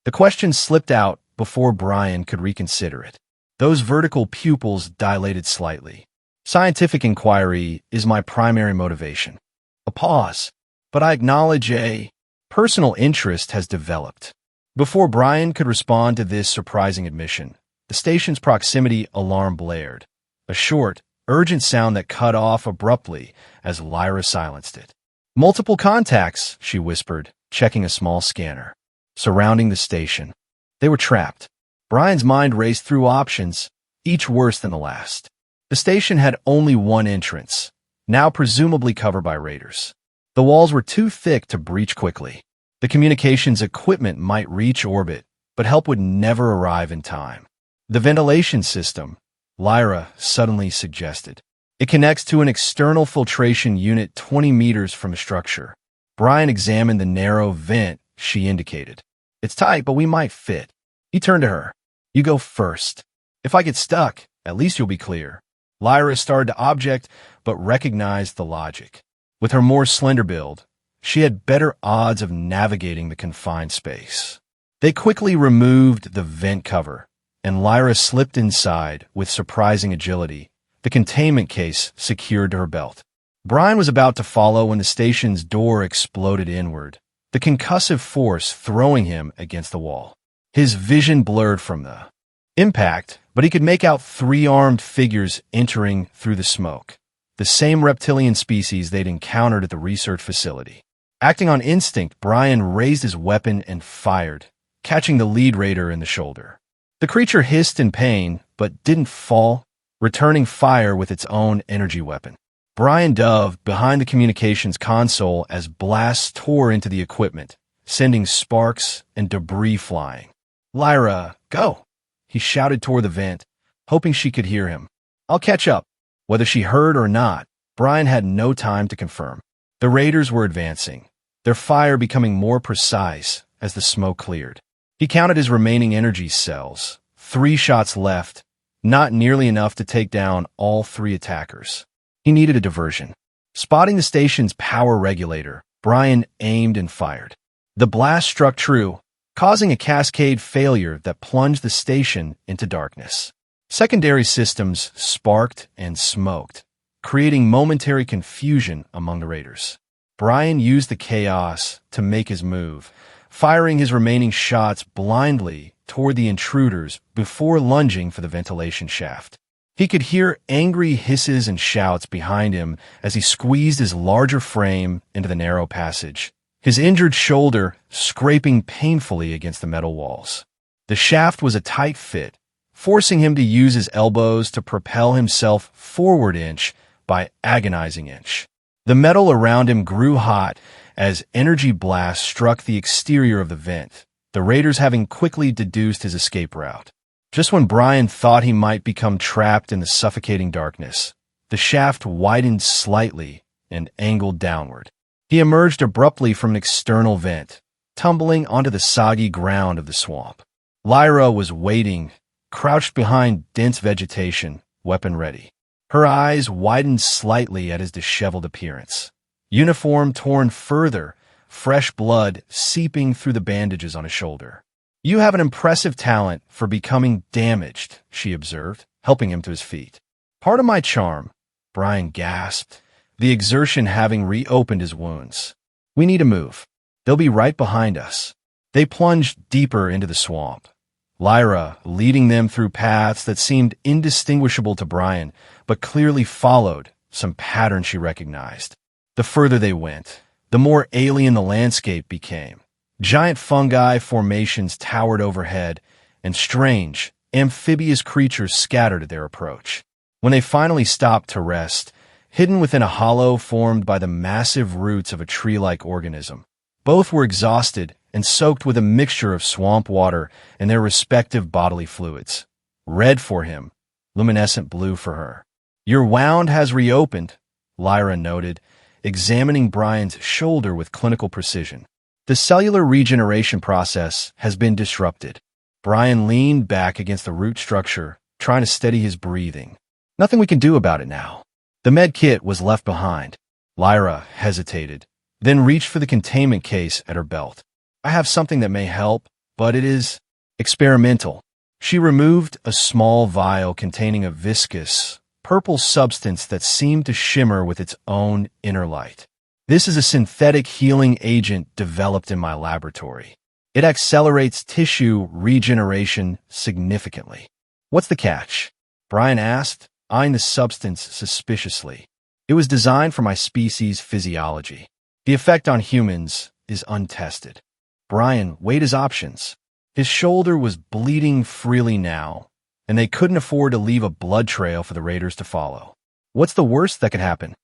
The question slipped out before Brian could reconsider it. Those vertical pupils dilated slightly. "Scientific inquiry is my primary motivation." A pause. "But I acknowledge a personal interest has developed." Before Brian could respond to this surprising admission, the station's proximity alarm blared, a short, urgent sound that cut off abruptly as Lyra silenced it. "Multiple contacts," she whispered, checking a small scanner. Surrounding the station. They were trapped. Brian's mind raced through options, each worse than the last. The station had only one entrance, now presumably covered by raiders. The walls were too thick to breach quickly. The communications equipment might reach orbit, but help would never arrive in time. "The ventilation system," Lyra suddenly suggested. "It connects to an external filtration unit 20 meters from the structure." Brian examined the narrow vent she indicated. "It's tight, but we might fit." He turned to her. "You go first. If I get stuck, at least you'll be clear." Lyra started to object, but recognized the logic. With her more slender build, she had better odds of navigating the confined space. They quickly removed the vent cover, and Lyra slipped inside with surprising agility, the containment case secured to her belt. Brian was about to follow when the station's door exploded inward, the concussive force throwing him against the wall. His vision blurred from the impact, but he could make out three armed figures entering through the smoke, the same reptilian species they'd encountered at the research facility. Acting on instinct, Brian raised his weapon and fired, catching the lead raider in the shoulder. The creature hissed in pain, but didn't fall, returning fire with its own energy weapon. Brian dove behind the communications console as blasts tore into the equipment, sending sparks and debris flying. "Lyra, go!" He shouted toward the vent, hoping she could hear him. "I'll catch up." Whether she heard or not, Brian had no time to confirm. The raiders were advancing, their fire becoming more precise as the smoke cleared. He counted his remaining energy cells. 3 shots left, not nearly enough to take down all 3 attackers. He needed a diversion. Spotting the station's power regulator, Brian aimed and fired. The blast struck true, causing a cascade failure that plunged the station into darkness. Secondary systems sparked and smoked, creating momentary confusion among the raiders. Brian used the chaos to make his move, firing his remaining shots blindly toward the intruders before lunging for the ventilation shaft. He could hear angry hisses and shouts behind him as he squeezed his larger frame into the narrow passage, his injured shoulder scraping painfully against the metal walls. The shaft was a tight fit, forcing him to use his elbows to propel himself forward inch by agonizing inch. The metal around him grew hot as energy blasts struck the exterior of the vent, the raiders having quickly deduced his escape route. Just when Brian thought he might become trapped in the suffocating darkness, the shaft widened slightly and angled downward. He emerged abruptly from an external vent, tumbling onto the soggy ground of the swamp. Lyra was waiting, crouched behind dense vegetation, weapon ready. Her eyes widened slightly at his disheveled appearance. Uniform torn further, fresh blood seeping through the bandages on his shoulder. "You have an impressive talent for becoming damaged," she observed, helping him to his feet. "Part of my charm," Brian gasped, the exertion having reopened his wounds. "We need to move. They'll be right behind us." They plunged deeper into the swamp, Lyra leading them through paths that seemed indistinguishable to Brian, but clearly followed some pattern she recognized. The further they went, the more alien the landscape became. Giant fungi formations towered overhead, and strange, amphibious creatures scattered at their approach. When they finally stopped to rest, hidden within a hollow formed by the massive roots of a tree-like organism, both were exhausted and soaked with a mixture of swamp water and their respective bodily fluids. Red for him, luminescent blue for her. "Your wound has reopened," Lyra noted, examining Brian's shoulder with clinical precision. "The cellular regeneration process has been disrupted." Brian leaned back against the root structure, trying to steady his breathing. "Nothing we can do about it now." The med kit was left behind. Lyra hesitated, then reached for the containment case at her belt. "I have something that may help, but it is experimental." She removed a small vial containing a viscous, purple substance that seemed to shimmer with its own inner light. "This is a synthetic healing agent developed in my laboratory. It accelerates tissue regeneration significantly." "What's the catch?" Brian asked, eyeing the substance suspiciously. "It was designed for my species' physiology. The effect on humans is untested." Brian weighed his options. His shoulder was bleeding freely now, and they couldn't afford to leave a blood trail for the raiders to follow. "What's the worst that could happen?"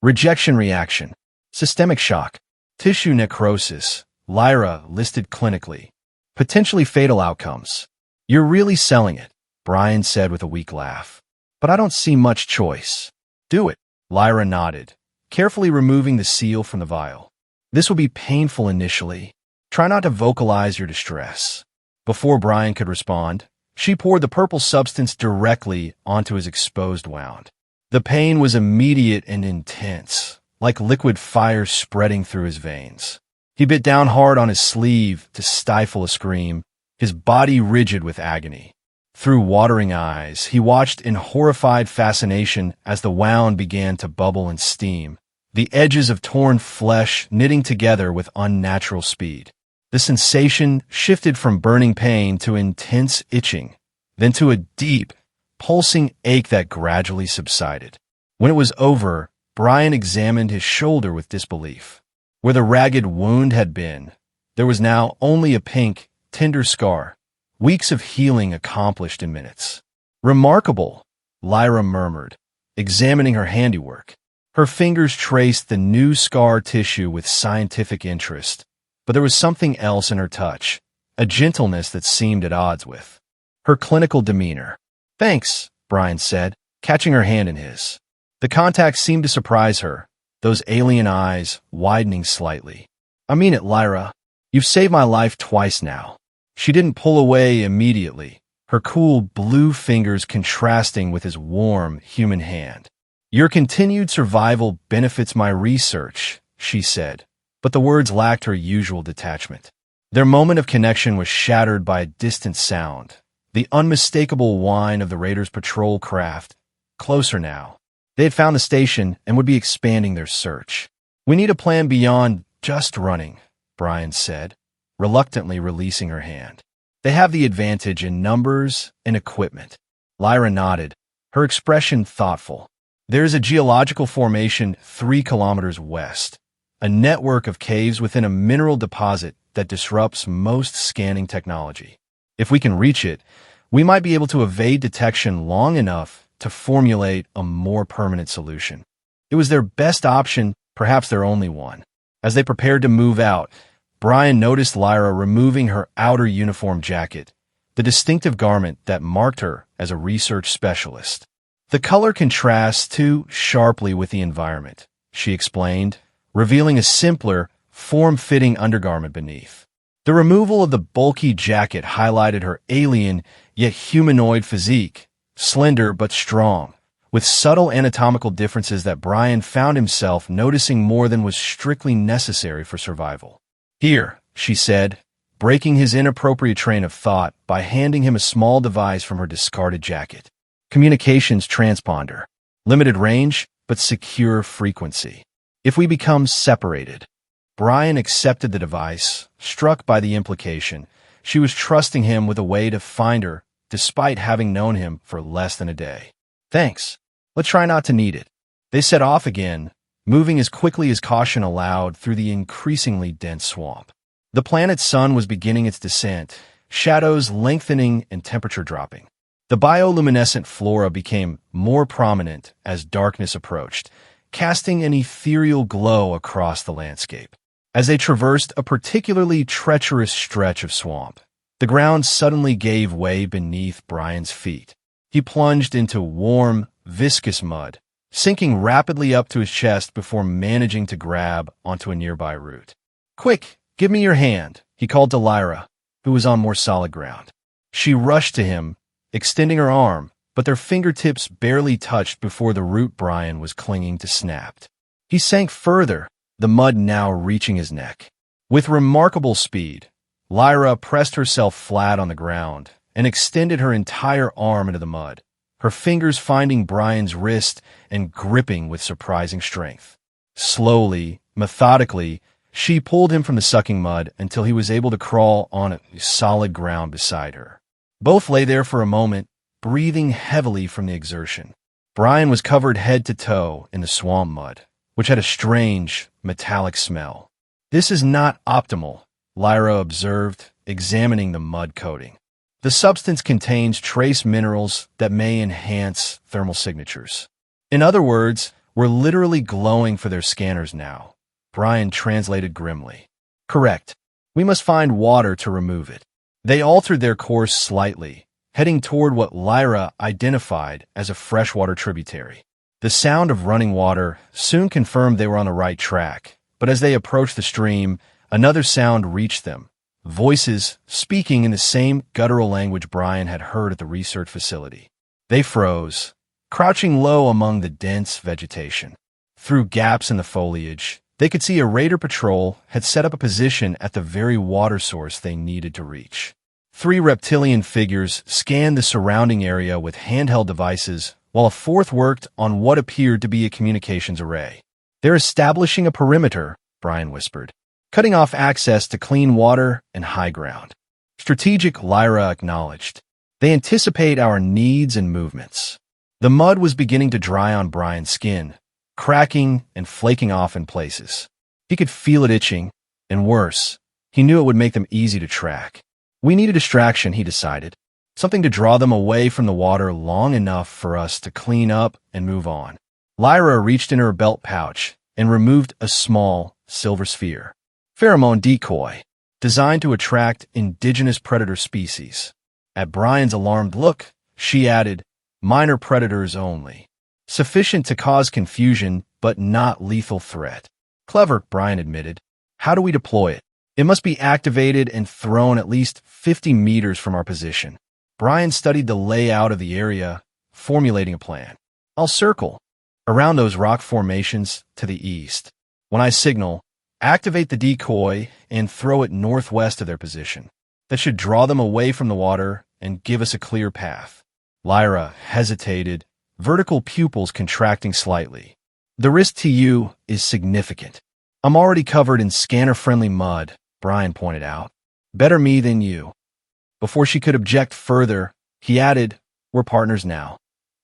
"Rejection reaction, systemic shock, tissue necrosis," Lyra listed clinically. "Potentially fatal outcomes." "You're really selling it," Brian said with a weak laugh. "But I don't see much choice." "Do it," Lyra nodded, carefully removing the seal from the vial. "This will be painful initially. Try not to vocalize your distress." Before Brian could respond, she poured the purple substance directly onto his exposed wound. The pain was immediate and intense, like liquid fire spreading through his veins. He bit down hard on his sleeve to stifle a scream, his body rigid with agony. Through watering eyes, he watched in horrified fascination as the wound began to bubble and steam, the edges of torn flesh knitting together with unnatural speed. The sensation shifted from burning pain to intense itching, then to a deep, pulsing ache that gradually subsided. When it was over, Brian examined his shoulder with disbelief. Where the ragged wound had been, there was now only a pink, tender scar, weeks of healing accomplished in minutes. "Remarkable," Lyra murmured, examining her handiwork. Her fingers traced the new scar tissue with scientific interest, but there was something else in her touch, a gentleness that seemed at odds with her clinical demeanor. "Thanks," Brian said, catching her hand in his. The contact seemed to surprise her, those alien eyes widening slightly. "I mean it, Lyra. You've saved my life twice now." She didn't pull away immediately, her cool blue fingers contrasting with his warm, human hand. "Your continued survival benefits my research," she said, but the words lacked her usual detachment. Their moment of connection was shattered by a distant sound, the unmistakable whine of the raiders' patrol craft. Closer now. They had found the station and would be expanding their search. "We need a plan beyond just running," Brian said, reluctantly releasing her hand. "They have the advantage in numbers and equipment." Lyra nodded, her expression thoughtful. "There is a geological formation 3 kilometers west, a network of caves within a mineral deposit that disrupts most scanning technology. If we can reach it, we might be able to evade detection long enough to formulate a more permanent solution." It was their best option, perhaps their only one. As they prepared to move out, Brian noticed Lyra removing her outer uniform jacket, the distinctive garment that marked her as a research specialist. "The color contrasts too sharply with the environment," she explained, revealing a simpler, form-fitting undergarment beneath. The removal of the bulky jacket highlighted her alien yet humanoid physique, slender but strong, with subtle anatomical differences that Brian found himself noticing more than was strictly necessary for survival. "Here," she said, breaking his inappropriate train of thought by handing him a small device from her discarded jacket. Communications transponder. Limited range, but secure frequency. If we become separated. Brian accepted the device, struck by the implication. She was trusting him with a way to find her, despite having known him for less than a day. "Thanks. Let's try not to need it." They set off again, moving as quickly as caution allowed through the increasingly dense swamp. The planet's sun was beginning its descent, shadows lengthening and temperature dropping. The bioluminescent flora became more prominent as darkness approached, casting an ethereal glow across the landscape. As they traversed a particularly treacherous stretch of swamp, the ground suddenly gave way beneath Brian's feet. He plunged into warm, viscous mud, sinking rapidly up to his chest before managing to grab onto a nearby root. "Quick, give me your hand," he called to Lyra, who was on more solid ground. She rushed to him, extending her arm, but their fingertips barely touched before the root Brian was clinging to snapped. He sank further, the mud now reaching his neck. With remarkable speed, Lyra pressed herself flat on the ground and extended her entire arm into the mud, her fingers finding Brian's wrist and gripping with surprising strength. Slowly, methodically, she pulled him from the sucking mud until he was able to crawl on solid ground beside her. Both lay there for a moment, breathing heavily from the exertion. Brian was covered head to toe in the swamp mud, which had a strange, metallic smell. "This is not optimal," Lyra observed, examining the mud coating. "The substance contains trace minerals that may enhance thermal signatures." "In other words, we're literally glowing for their scanners now," Brian translated grimly. "Correct. We must find water to remove it." They altered their course slightly, heading toward what Lyra identified as a freshwater tributary. The sound of running water soon confirmed they were on the right track, but as they approached the stream, another sound reached them, voices speaking in the same guttural language Brian had heard at the research facility. They froze, crouching low among the dense vegetation. Through gaps in the foliage, they could see a raider patrol had set up a position at the very water source they needed to reach. 3 reptilian figures scanned the surrounding area with handheld devices, while a fourth worked on what appeared to be a communications array. "They're establishing a perimeter," Brian whispered, "cutting off access to clean water and high ground." Strategic, Lyra acknowledged. "They anticipate our needs and movements." The mud was beginning to dry on Brian's skin, cracking and flaking off in places. He could feel it itching, and worse, he knew it would make them easy to track. "We need a distraction," he decided. "Something to draw them away from the water long enough for us to clean up and move on." Lyra reached in her belt pouch and removed a small, silver sphere. "Pheromone decoy, designed to attract indigenous predator species." At Brian's alarmed look, she added, "Minor predators only. Sufficient to cause confusion, but not lethal threat." "Clever," Brian admitted. "How do we deploy it?" "It must be activated and thrown at least 50 meters from our position." Brian studied the layout of the area, formulating a plan. "I'll circle around those rock formations to the east. When I signal, activate the decoy and throw it northwest of their position. That should draw them away from the water and give us a clear path." Lyra hesitated, vertical pupils contracting slightly. "The risk to you is significant." "I'm already covered in scanner-friendly mud," Brian pointed out. "Better me than you." Before she could object further, he added, "We're partners now,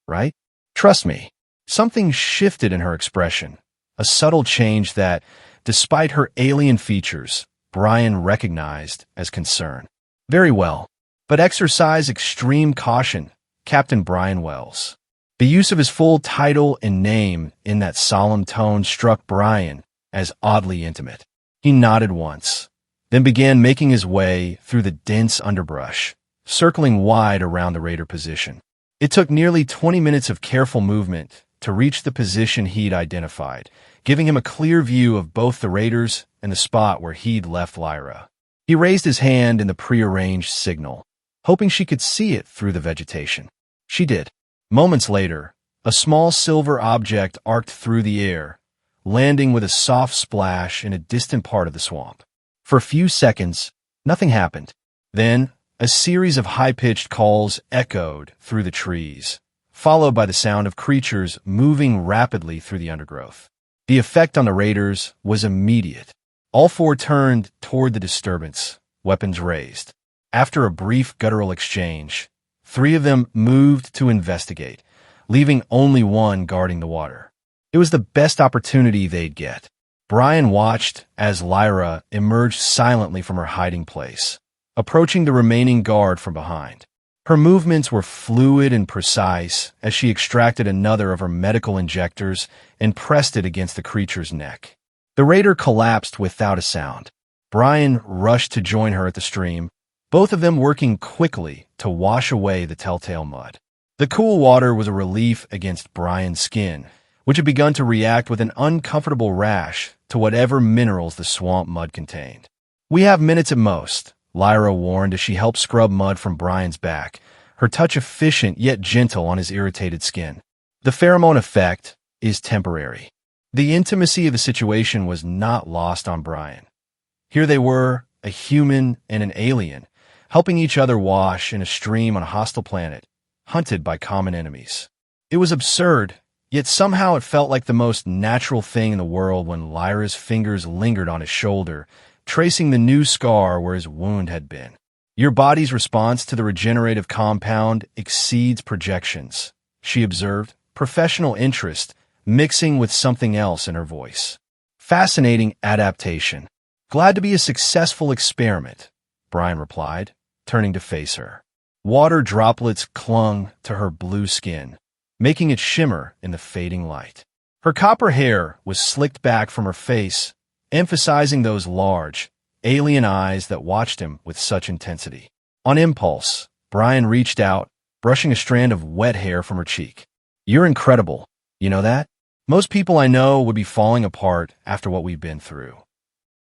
right? Trust me." Something shifted in her expression, a subtle change that, despite her alien features, Brian recognized as concern. "Very well, but exercise extreme caution, Captain Brian Wells." The use of his full title and name in that solemn tone struck Brian as oddly intimate. He nodded once, then began making his way through the dense underbrush, circling wide around the raider position. It took nearly 20 minutes of careful movement to reach the position he'd identified, giving him a clear view of both the raiders and the spot where he'd left Lyra. He raised his hand in the prearranged signal, hoping she could see it through the vegetation. She did. Moments later, a small silver object arced through the air, landing with a soft splash in a distant part of the swamp. For a few seconds, nothing happened. Then, a series of high-pitched calls echoed through the trees, followed by the sound of creatures moving rapidly through the undergrowth. The effect on the raiders was immediate. All four turned toward the disturbance, weapons raised. After a brief guttural exchange, three of them moved to investigate, leaving only one guarding the water. It was the best opportunity they'd get. Brian watched as Lyra emerged silently from her hiding place, approaching the remaining guard from behind. Her movements were fluid and precise as she extracted another of her medical injectors and pressed it against the creature's neck. The raider collapsed without a sound. Brian rushed to join her at the stream, both of them working quickly to wash away the telltale mud. The cool water was a relief against Brian's skin, which had begun to react with an uncomfortable rash to whatever minerals the swamp mud contained. "We have minutes at most," Lyra warned as she helped scrub mud from Brian's back, her touch efficient yet gentle on his irritated skin. "The pheromone effect is temporary." The intimacy of the situation was not lost on Brian. Here they were, a human and an alien, helping each other wash in a stream on a hostile planet, hunted by common enemies. It was absurd, yet somehow it felt like the most natural thing in the world when Lyra's fingers lingered on his shoulder, tracing the new scar where his wound had been. "Your body's response to the regenerative compound exceeds projections," she observed, professional interest mixing with something else in her voice. "Fascinating adaptation. Glad to be a successful experiment," Brian replied, turning to face her. Water droplets clung to her blue skin, making it shimmer in the fading light. Her copper hair was slicked back from her face, emphasizing those large, alien eyes that watched him with such intensity. On impulse, Brian reached out, brushing a strand of wet hair from her cheek. "You're incredible. You know that? Most people I know would be falling apart after what we've been through."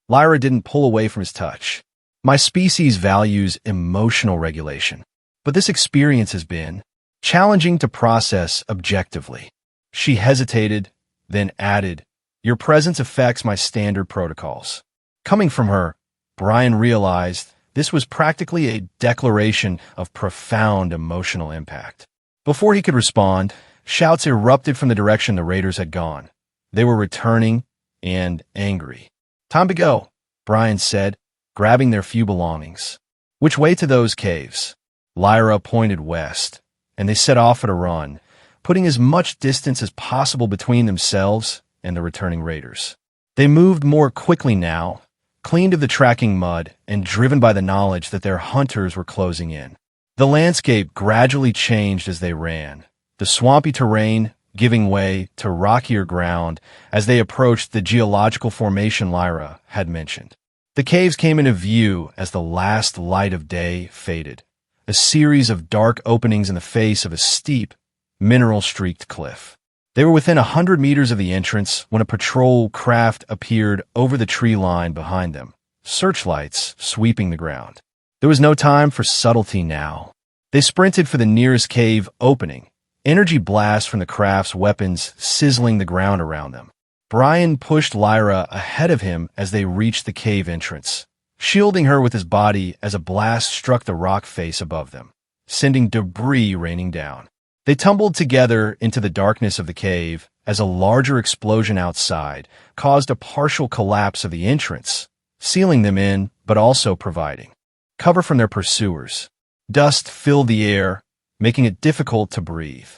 Lyra didn't pull away from his touch. "My species values emotional regulation, but this experience has been challenging to process objectively." She hesitated, then added, "Your presence affects my standard protocols." Coming from her, Brian realized this was practically a declaration of profound emotional impact. Before he could respond, shouts erupted from the direction the raiders had gone. They were returning and angry. "Time to go," Brian said, grabbing their few belongings. "Which way to those caves?" Lyra pointed west, and they set off at a run, putting as much distance as possible between themselves and the returning raiders. They moved more quickly now, cleaned of the tracking mud and driven by the knowledge that their hunters were closing in. The landscape gradually changed as they ran, the swampy terrain giving way to rockier ground as they approached the geological formation Lyra had mentioned. The caves came into view as the last light of day faded, a series of dark openings in the face of a steep, mineral-streaked cliff. They were within 100 meters of the entrance when a patrol craft appeared over the tree line behind them, searchlights sweeping the ground. There was no time for subtlety now. They sprinted for the nearest cave opening, energy blasts from the craft's weapons sizzling the ground around them. Brian pushed Lyra ahead of him as they reached the cave entrance, shielding her with his body as a blast struck the rock face above them, sending debris raining down. They tumbled together into the darkness of the cave as a larger explosion outside caused a partial collapse of the entrance, sealing them in but also providing cover from their pursuers. Dust filled the air, making it difficult to breathe.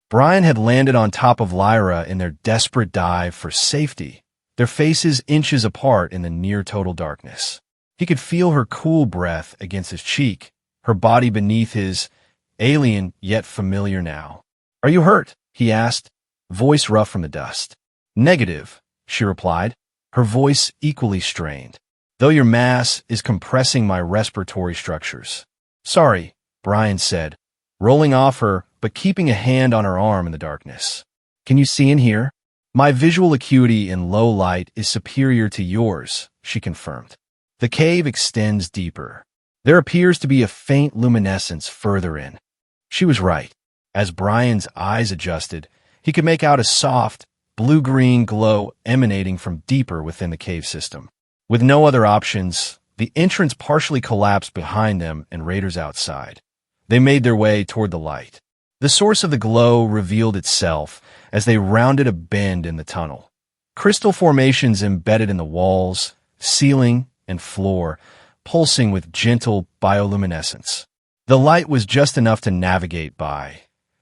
Brian had landed on top of Lyra in their desperate dive for safety, their faces inches apart in the near-total darkness. He could feel her cool breath against his cheek, her body beneath his, alien yet familiar now. "Are you hurt?" he asked, voice rough from the dust. "Negative," she replied, her voice equally strained, "though your mass is compressing my respiratory structures." "Sorry," Brian said, rolling off her but keeping a hand on her arm in the darkness. "Can you see in here?" "My visual acuity in low light is superior to yours," she confirmed. The cave extends deeper. There appears to be a faint luminescence further in. She was right. As Brian's eyes adjusted, he could make out a soft, blue-green glow emanating from deeper within the cave system. With no other options, the entrance partially collapsed behind them and raiders outside. They made their way toward the light. The source of the glow revealed itself as they rounded a bend in the tunnel. Crystal formations embedded in the walls, ceiling, and floor, pulsing with gentle bioluminescence. The light was just enough to navigate by,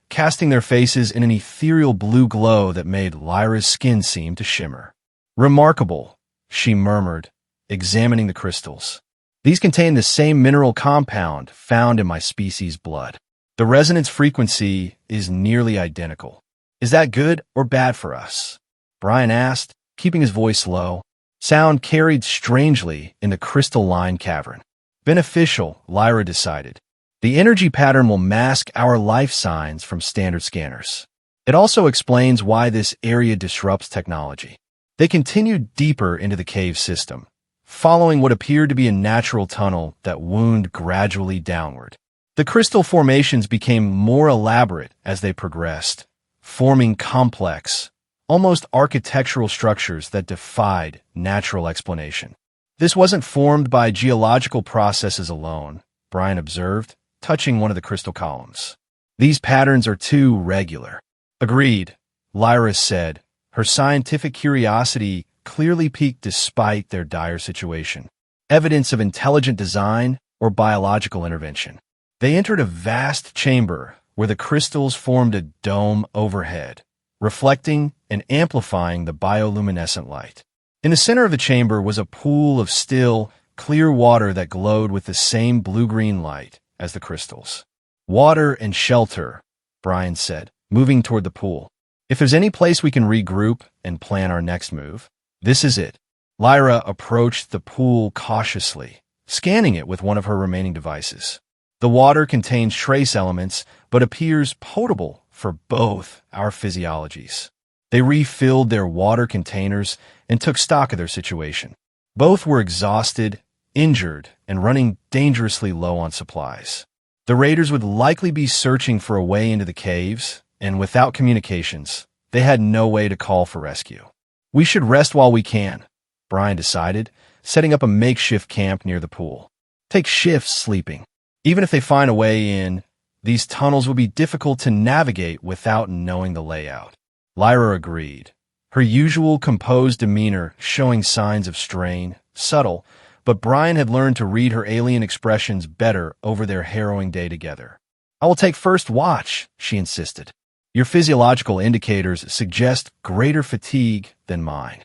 casting their faces in an ethereal blue glow that made Lyra's skin seem to shimmer. "Remarkable," she murmured, examining the crystals. "These contain the same mineral compound found in my species' blood. The resonance frequency is nearly identical. Is that good or bad for us?" Brian asked, keeping his voice low. Sound carried strangely in the crystalline cavern. "Beneficial," Lyra decided. "The energy pattern will mask our life signs from standard scanners. It also explains why this area disrupts technology." They continued deeper into the cave system, following what appeared to be a natural tunnel that wound gradually downward. The crystal formations became more elaborate as they progressed, forming complex, almost architectural structures that defied natural explanation. "This wasn't formed by geological processes alone," Brian observed, touching one of the crystal columns. "These patterns are too regular." "Agreed," Lyra said, her scientific curiosity clearly piqued despite their dire situation. "Evidence of intelligent design or biological intervention." They entered a vast chamber where the crystals formed a dome overhead, reflecting and amplifying the bioluminescent light. In the center of the chamber was a pool of still, clear water that glowed with the same blue-green light as the crystals. "Water and shelter," Brian said, moving toward the pool. "If there's any place we can regroup and plan our next move, this is it." Lyra approached the pool cautiously, scanning it with one of her remaining devices. The water contains trace elements, but appears potable for both our physiologies. They refilled their water containers and took stock of their situation. Both were exhausted, injured, and running dangerously low on supplies. The raiders would likely be searching for a way into the caves, and without communications, they had no way to call for rescue. "We should rest while we can," Brian decided, setting up a makeshift camp near the pool. "Take shifts sleeping. Even if they find a way in, these tunnels will be difficult to navigate without knowing the layout." Lyra agreed, her usual composed demeanor showing signs of strain, subtle, but Brian had learned to read her alien expressions better over their harrowing day together. "I will take first watch," she insisted. "Your physiological indicators suggest greater fatigue than mine."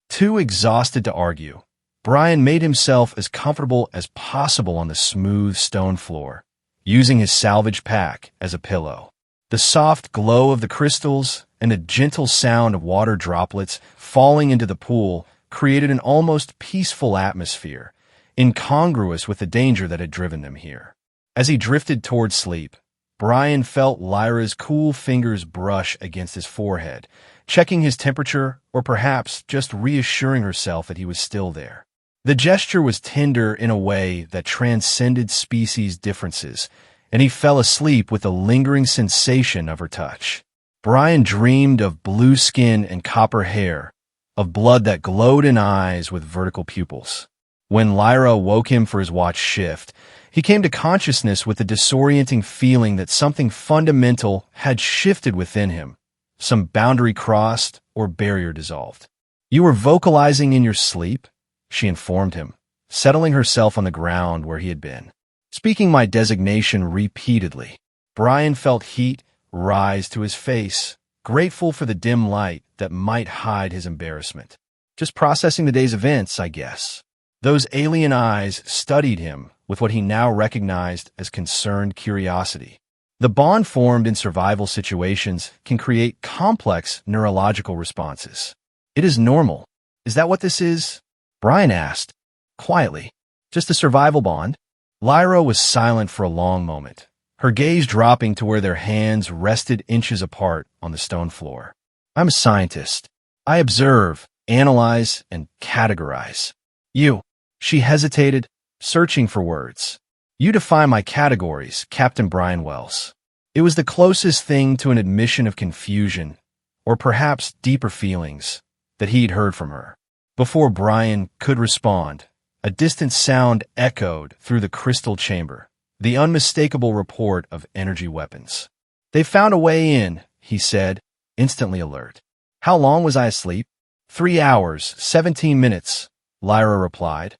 Too exhausted to argue, Brian made himself as comfortable as possible on the smooth stone floor, using his salvage pack as a pillow. The soft glow of the crystals and the gentle sound of water droplets falling into the pool created an almost peaceful atmosphere, incongruous with the danger that had driven them here. As he drifted toward sleep, Brian felt Lyra's cool fingers brush against his forehead, checking his temperature or perhaps just reassuring herself that he was still there. The gesture was tender in a way that transcended species differences, and he fell asleep with a lingering sensation of her touch. Brian dreamed of blue skin and copper hair, of blood that glowed in eyes with vertical pupils. When Lyra woke him for his watch shift, he came to consciousness with a disorienting feeling that something fundamental had shifted within him, some boundary crossed or barrier dissolved. "You were vocalizing in your sleep?" she informed him, settling herself on the ground where he had been. "Speaking my designation repeatedly." Brian felt heat rise to his face, grateful for the dim light that might hide his embarrassment. "Just processing the day's events, I guess." Those alien eyes studied him with what he now recognized as concerned curiosity. The bond formed in survival situations can create complex neurological responses. "It is normal. Is that what this is?" Brian asked, quietly. "Just a survival bond?" Lyra was silent for a long moment, her gaze dropping to where their hands rested inches apart on the stone floor. "I'm a scientist. I observe, analyze, and categorize. You, She hesitated, searching for words. "You define my categories, Captain Brian Wells." It was the closest thing to an admission of confusion, or perhaps deeper feelings, that he'd heard from her. Before Brian could respond, a distant sound echoed through the crystal chamber, the unmistakable report of energy weapons. "They found a way in," he said, instantly alert. "How long was I asleep?" 3 hours, 17 minutes, Lyra replied,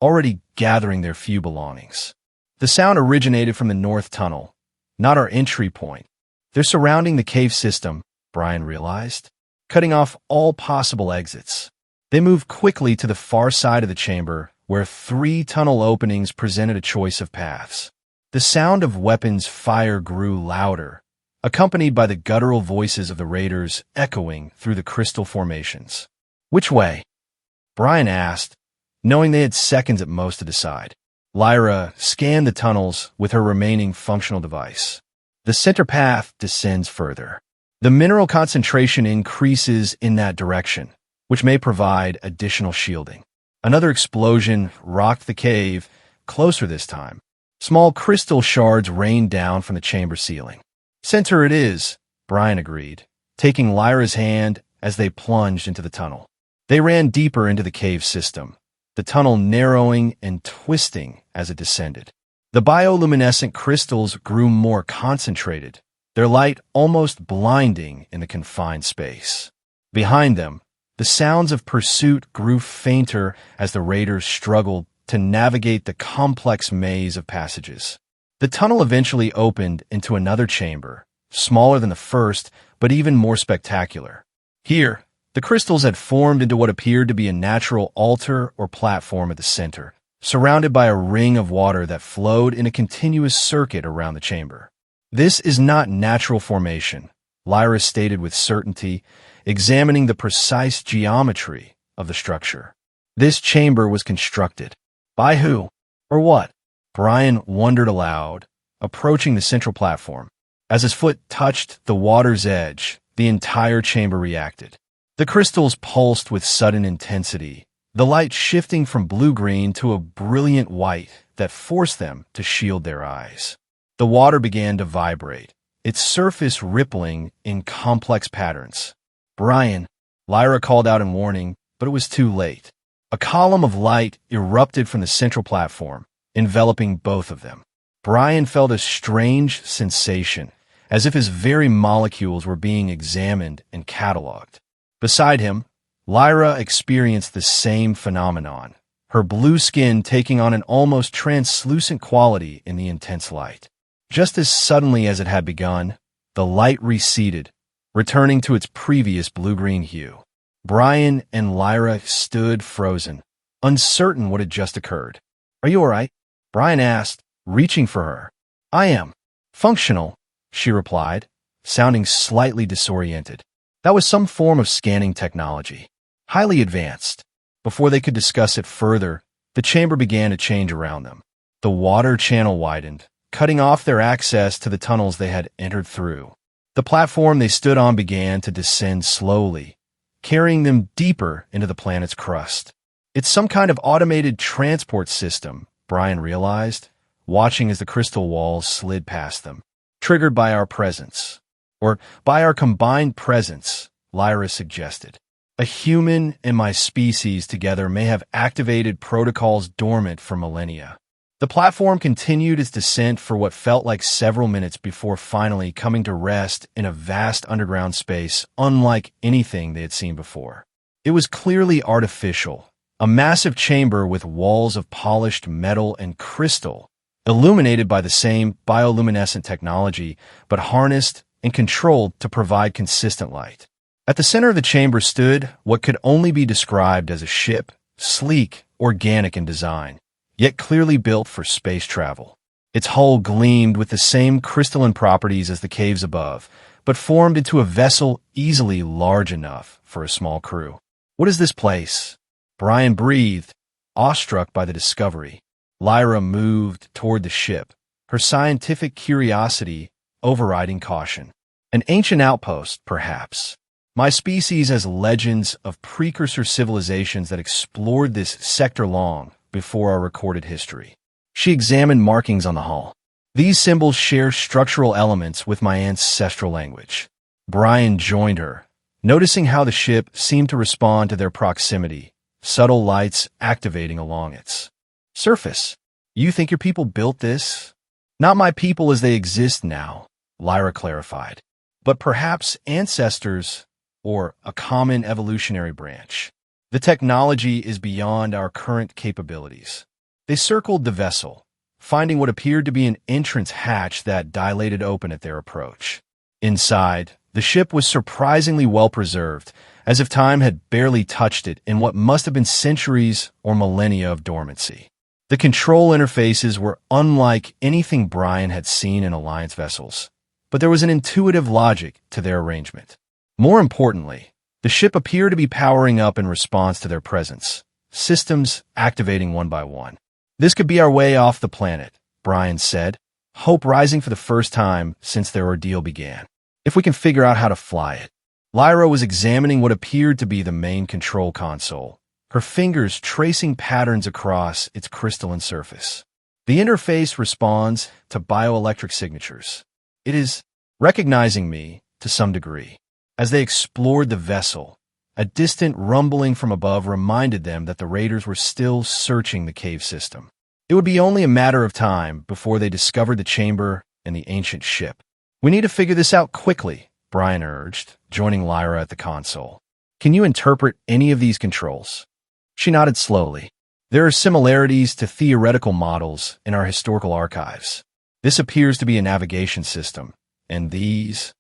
already gathering their few belongings. The sound originated from the north tunnel, not our entry point. "They're surrounding the cave system," Brian realized, cutting off all possible exits. They moved quickly to the far side of the chamber, where 3 tunnel openings presented a choice of paths. The sound of weapons fire grew louder, accompanied by the guttural voices of the raiders echoing through the crystal formations. "Which way?" Brian asked, knowing they had seconds at most to decide. Lyra scanned the tunnels with her remaining functional device. "The center path descends further. The mineral concentration increases in that direction, which may provide additional shielding." Another explosion rocked the cave, closer this time. Small crystal shards rained down from the chamber ceiling. "Center it is," Brian agreed, taking Lyra's hand as they plunged into the tunnel. They ran deeper into the cave system, the tunnel narrowing and twisting as it descended. The bioluminescent crystals grew more concentrated, their light almost blinding in the confined space. Behind them, the sounds of pursuit grew fainter as the raiders struggled to navigate the complex maze of passages. The tunnel eventually opened into another chamber, smaller than the first, but even more spectacular. Here, the crystals had formed into what appeared to be a natural altar or platform at the center, surrounded by a ring of water that flowed in a continuous circuit around the chamber. "This is not natural formation," Lyra stated with certainty, examining the precise geometry of the structure. "This chamber was constructed. By who? Or what?" Brian wondered aloud, approaching the central platform. As his foot touched the water's edge, the entire chamber reacted. The crystals pulsed with sudden intensity, the light shifting from blue-green to a brilliant white that forced them to shield their eyes. The water began to vibrate, its surface rippling in complex patterns. "Brian," Lyra called out in warning, but it was too late. A column of light erupted from the central platform, enveloping both of them. Brian felt a strange sensation, as if his very molecules were being examined and cataloged. Beside him, Lyra experienced the same phenomenon, her blue skin taking on an almost translucent quality in the intense light. Just as suddenly as it had begun, the light receded, returning to its previous blue-green hue. Brian and Lyra stood frozen, uncertain what had just occurred. "Are you all right?" Brian asked, reaching for her. "I am. Functional," she replied, sounding slightly disoriented. That was some form of scanning technology, highly advanced. Before they could discuss it further, the chamber began to change around them. The water channel widened, cutting off their access to the tunnels they had entered through. The platform they stood on began to descend slowly, carrying them deeper into the planet's crust. "It's some kind of automated transport system," Brian realized, watching as the crystal walls slid past them. "Triggered by our presence. Or by our combined presence," Lyra suggested. "A human and my species together may have activated protocols dormant for millennia." The platform continued its descent for what felt like several minutes before finally coming to rest in a vast underground space unlike anything they had seen before. It was clearly artificial, a massive chamber with walls of polished metal and crystal, illuminated by the same bioluminescent technology, but harnessed and controlled to provide consistent light. At the center of the chamber stood what could only be described as a ship, sleek, organic in design, yet clearly built for space travel. Its hull gleamed with the same crystalline properties as the caves above, but formed into a vessel easily large enough for a small crew. "What is this place?" Brian breathed, awestruck by the discovery. Lyra moved toward the ship, her scientific curiosity overriding caution. "An ancient outpost, perhaps. My species has legends of precursor civilizations that explored this sector long before our recorded history. She examined markings on the hull. These symbols share structural elements with my ancestral language. Brian joined her, noticing how the ship seemed to respond to their proximity, subtle lights activating along its surface. You think your people built this? Not my people as they exist now, Lyra clarified, but perhaps ancestors or a common evolutionary branch. The technology is beyond our current capabilities. They circled the vessel, finding what appeared to be an entrance hatch that dilated open at their approach. Inside, the ship was surprisingly well preserved, as if time had barely touched it in what must have been centuries or millennia of dormancy. The control interfaces were unlike anything Brian had seen in Alliance vessels, but there was an intuitive logic to their arrangement. More importantly, the ship appeared to be powering up in response to their presence, systems activating one by one. This could be our way off the planet, Brian said, hope rising for the first time since their ordeal began. If we can figure out how to fly it. Lyra was examining what appeared to be the main control console, her fingers tracing patterns across its crystalline surface. The interface responds to bioelectric signatures. It is recognizing me to some degree. As they explored the vessel, a distant rumbling from above reminded them that the raiders were still searching the cave system. It would be only a matter of time before they discovered the chamber and the ancient ship. We need to figure this out quickly, Brian urged, joining Lyra at the console. Can you interpret any of these controls? She nodded slowly. There are similarities to theoretical models in our historical archives. This appears to be a navigation system, and these...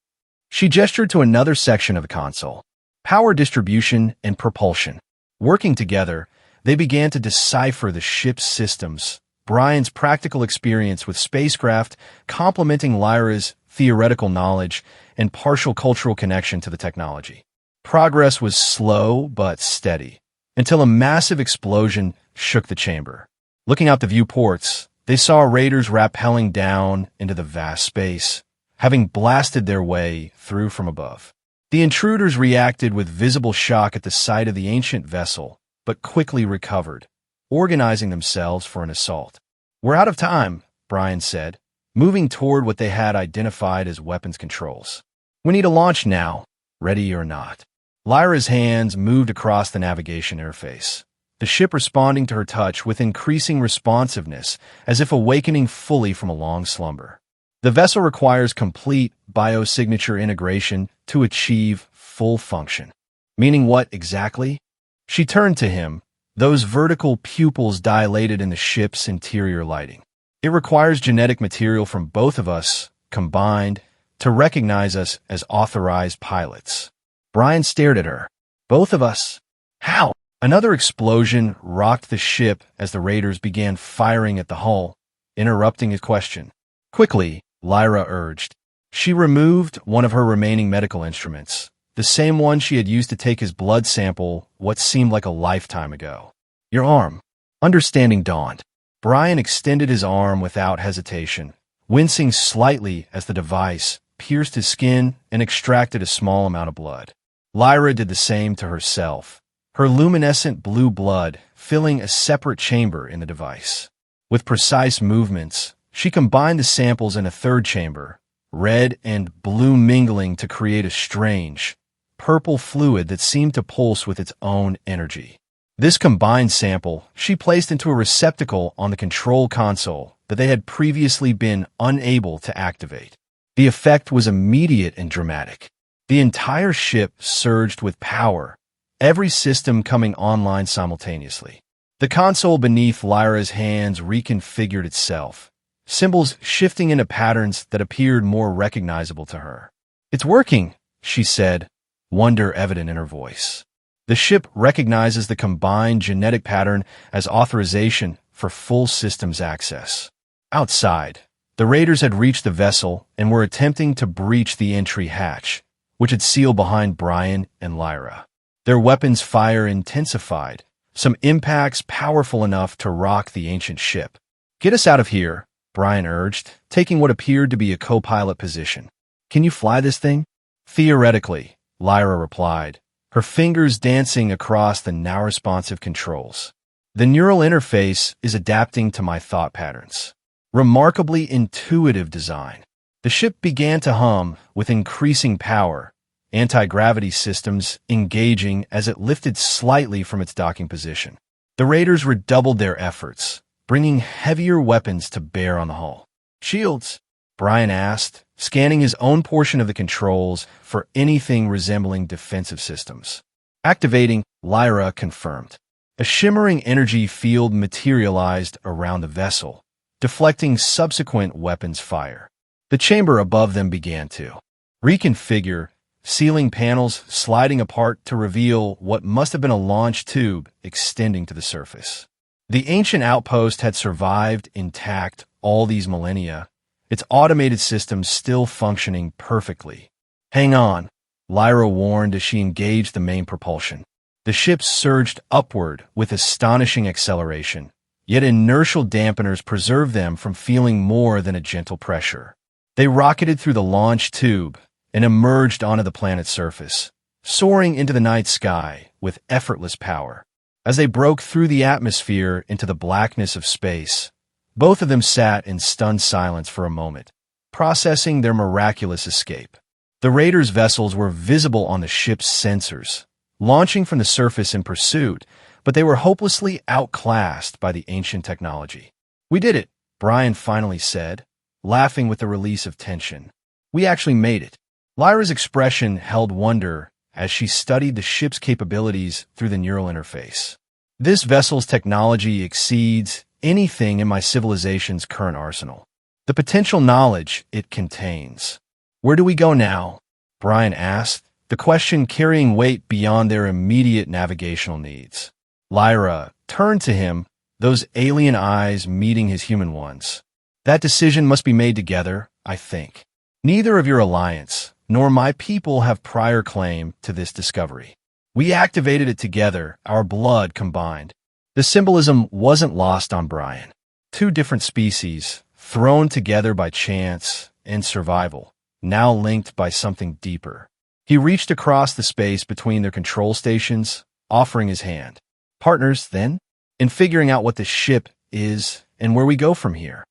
She gestured to another section of the console. Power distribution and propulsion. Working together, they began to decipher the ship's systems, Brian's practical experience with spacecraft complementing Lyra's theoretical knowledge and partial cultural connection to the technology. Progress was slow but steady, until a massive explosion shook the chamber. Looking out the viewports, they saw raiders rappelling down into the vast space, having blasted their way through from above. The intruders reacted with visible shock at the sight of the ancient vessel, but quickly recovered, organizing themselves for an assault. We're out of time, Brian said, moving toward what they had identified as weapons controls. We need a launch now, ready or not. Lyra's hands moved across the navigation interface, the ship responding to her touch with increasing responsiveness, as if awakening fully from a long slumber. The vessel requires complete biosignature integration to achieve full function. Meaning what exactly? She turned to him, those vertical pupils dilated in the ship's interior lighting. It requires genetic material from both of us, combined, to recognize us as authorized pilots. Brian stared at her. Both of us? How? Another explosion rocked the ship as the raiders began firing at the hull, interrupting his question. Quickly, Lyra urged. She removed one of her remaining medical instruments, the same one she had used to take his blood sample what seemed like a lifetime ago. Your arm. Understanding dawned. Brian extended his arm without hesitation, wincing slightly as the device pierced his skin and extracted a small amount of blood. Lyra did the same to herself, her luminescent blue blood filling a separate chamber in the device. With precise movements, she combined the samples in a third chamber, red and blue mingling to create a strange, purple fluid that seemed to pulse with its own energy. This combined sample she placed into a receptacle on the control console that they had previously been unable to activate. The effect was immediate and dramatic. The entire ship surged with power, every system coming online simultaneously. The console beneath Lyra's hands reconfigured itself, symbols shifting into patterns that appeared more recognizable to her. It's working, she said, wonder evident in her voice. The ship recognizes the combined genetic pattern as authorization for full systems access. Outside, the raiders had reached the vessel and were attempting to breach the entry hatch, which had sealed behind Brian and Lyra. Their weapons' fire intensified, some impacts powerful enough to rock the ancient ship. Get us out of here, Brian urged, taking what appeared to be a co-pilot position. Can you fly this thing? Theoretically, Lyra replied, her fingers dancing across the now responsive controls. The neural interface is adapting to my thought patterns. Remarkably intuitive design. The ship began to hum with increasing power, anti-gravity systems engaging as it lifted slightly from its docking position. The raiders redoubled their efforts, bringing heavier weapons to bear on the hull. "Shields?" Brian asked, scanning his own portion of the controls for anything resembling defensive systems. Activating, Lyra confirmed. A shimmering energy field materialized around the vessel, deflecting subsequent weapons fire. The chamber above them began to reconfigure, ceiling panels sliding apart to reveal what must have been a launch tube extending to the surface. The ancient outpost had survived intact all these millennia, its automated systems still functioning perfectly. "Hang on," Lyra warned as she engaged the main propulsion. The ship surged upward with astonishing acceleration, yet inertial dampeners preserved them from feeling more than a gentle pressure. They rocketed through the launch tube and emerged onto the planet's surface, soaring into the night sky with effortless power. As they broke through the atmosphere into the blackness of space, both of them sat in stunned silence for a moment, processing their miraculous escape. The raiders' vessels were visible on the ship's sensors, launching from the surface in pursuit, but they were hopelessly outclassed by the ancient technology. "We did it," Brian finally said, laughing with the release of tension. "We actually made it." Lyra's expression held wonder as she studied the ship's capabilities through the neural interface. "This vessel's technology exceeds anything in my civilization's current arsenal. The potential knowledge it contains." "Where do we go now?" Brian asked, the question carrying weight beyond their immediate navigational needs. Lyra turned to him, those alien eyes meeting his human ones. "That decision must be made together, I think. Neither of your alliance nor my people have prior claim to this discovery. We activated it together, our blood combined." The symbolism wasn't lost on Brian. Two different species, thrown together by chance and survival, now linked by something deeper. He reached across the space between their control stations, offering his hand. "Partners, then, in figuring out what this ship is and where we go from here."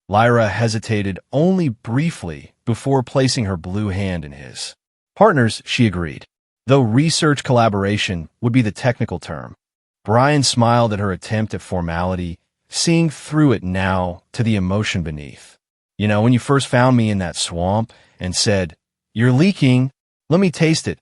Lyra hesitated only briefly before placing her blue hand in his. "Partners," she agreed, though research collaboration would be the technical term. Brian smiled at her attempt at formality, seeing through it now to the emotion beneath. "You know, when you first found me in that swamp and said, 'You're leaking, let me taste it,'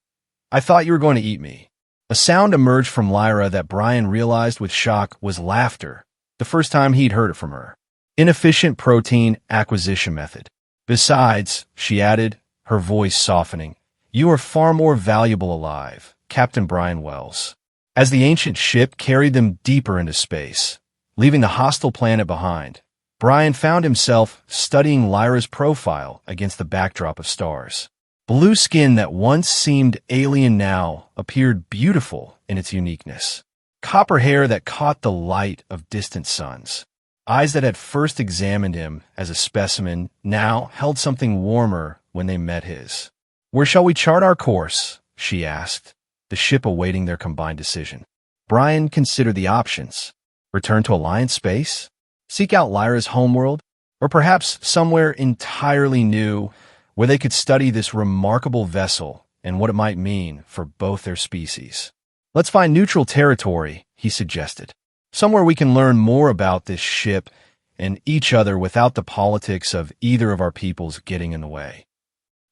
I thought you were going to eat me." A sound emerged from Lyra that Brian realized with shock was laughter, the first time he'd heard it from her. "Inefficient protein acquisition method. Besides," she added, her voice softening, "you are far more valuable alive, Captain Brian Wells." As the ancient ship carried them deeper into space, leaving the hostile planet behind, Brian found himself studying Lyra's profile against the backdrop of stars. Blue skin that once seemed alien now appeared beautiful in its uniqueness. Copper hair that caught the light of distant suns. Eyes that had first examined him as a specimen now held something warmer when they met his. "Where shall we chart our course?" she asked, the ship awaiting their combined decision. Brian considered the options. Return to Alliance space? Seek out Lyra's homeworld? Or perhaps somewhere entirely new where they could study this remarkable vessel and what it might mean for both their species? "Let's find neutral territory," he suggested. "Somewhere we can learn more about this ship and each other without the politics of either of our peoples getting in the way."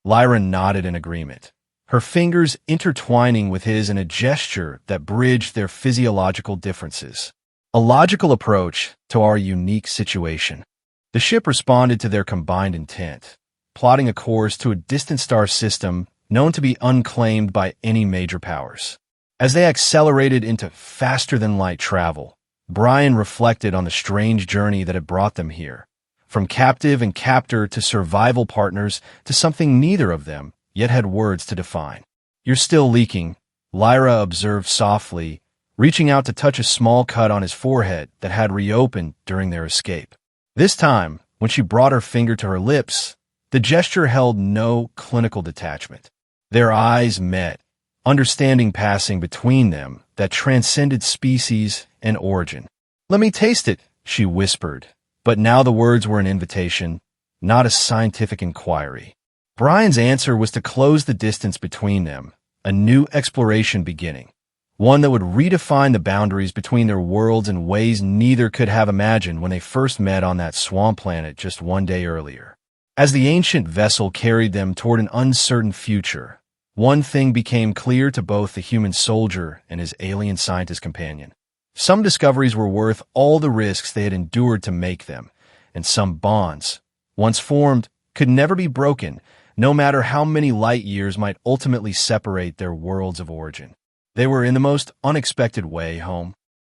Lyra nodded in agreement, her fingers intertwining with his in a gesture that bridged their physiological differences. A logical approach to our unique situation. The ship responded to their combined intent, plotting a course to a distant star system known to be unclaimed by any major powers. As they accelerated into faster-than-light travel, Brian reflected on the strange journey that had brought them here, from captive and captor to survival partners to something neither of them yet had words to define. "You're still leaking," Lyra observed softly, reaching out to touch a small cut on his forehead that had reopened during their escape. This time, when she brought her finger to her lips, the gesture held no clinical detachment. Their eyes met, understanding passing between them that transcended species and origin. "Let me taste it," she whispered, but now the words were an invitation, not a scientific inquiry. Brian's answer was to close the distance between them, a new exploration beginning, one that would redefine the boundaries between their worlds in ways neither could have imagined when they first met on that swamp planet just one day earlier. As the ancient vessel carried them toward an uncertain future, one thing became clear to both the human soldier and his alien scientist companion. Some discoveries were worth all the risks they had endured to make them, and some bonds, once formed, could never be broken, no matter how many light years might ultimately separate their worlds of origin. They were in the most unexpected way home.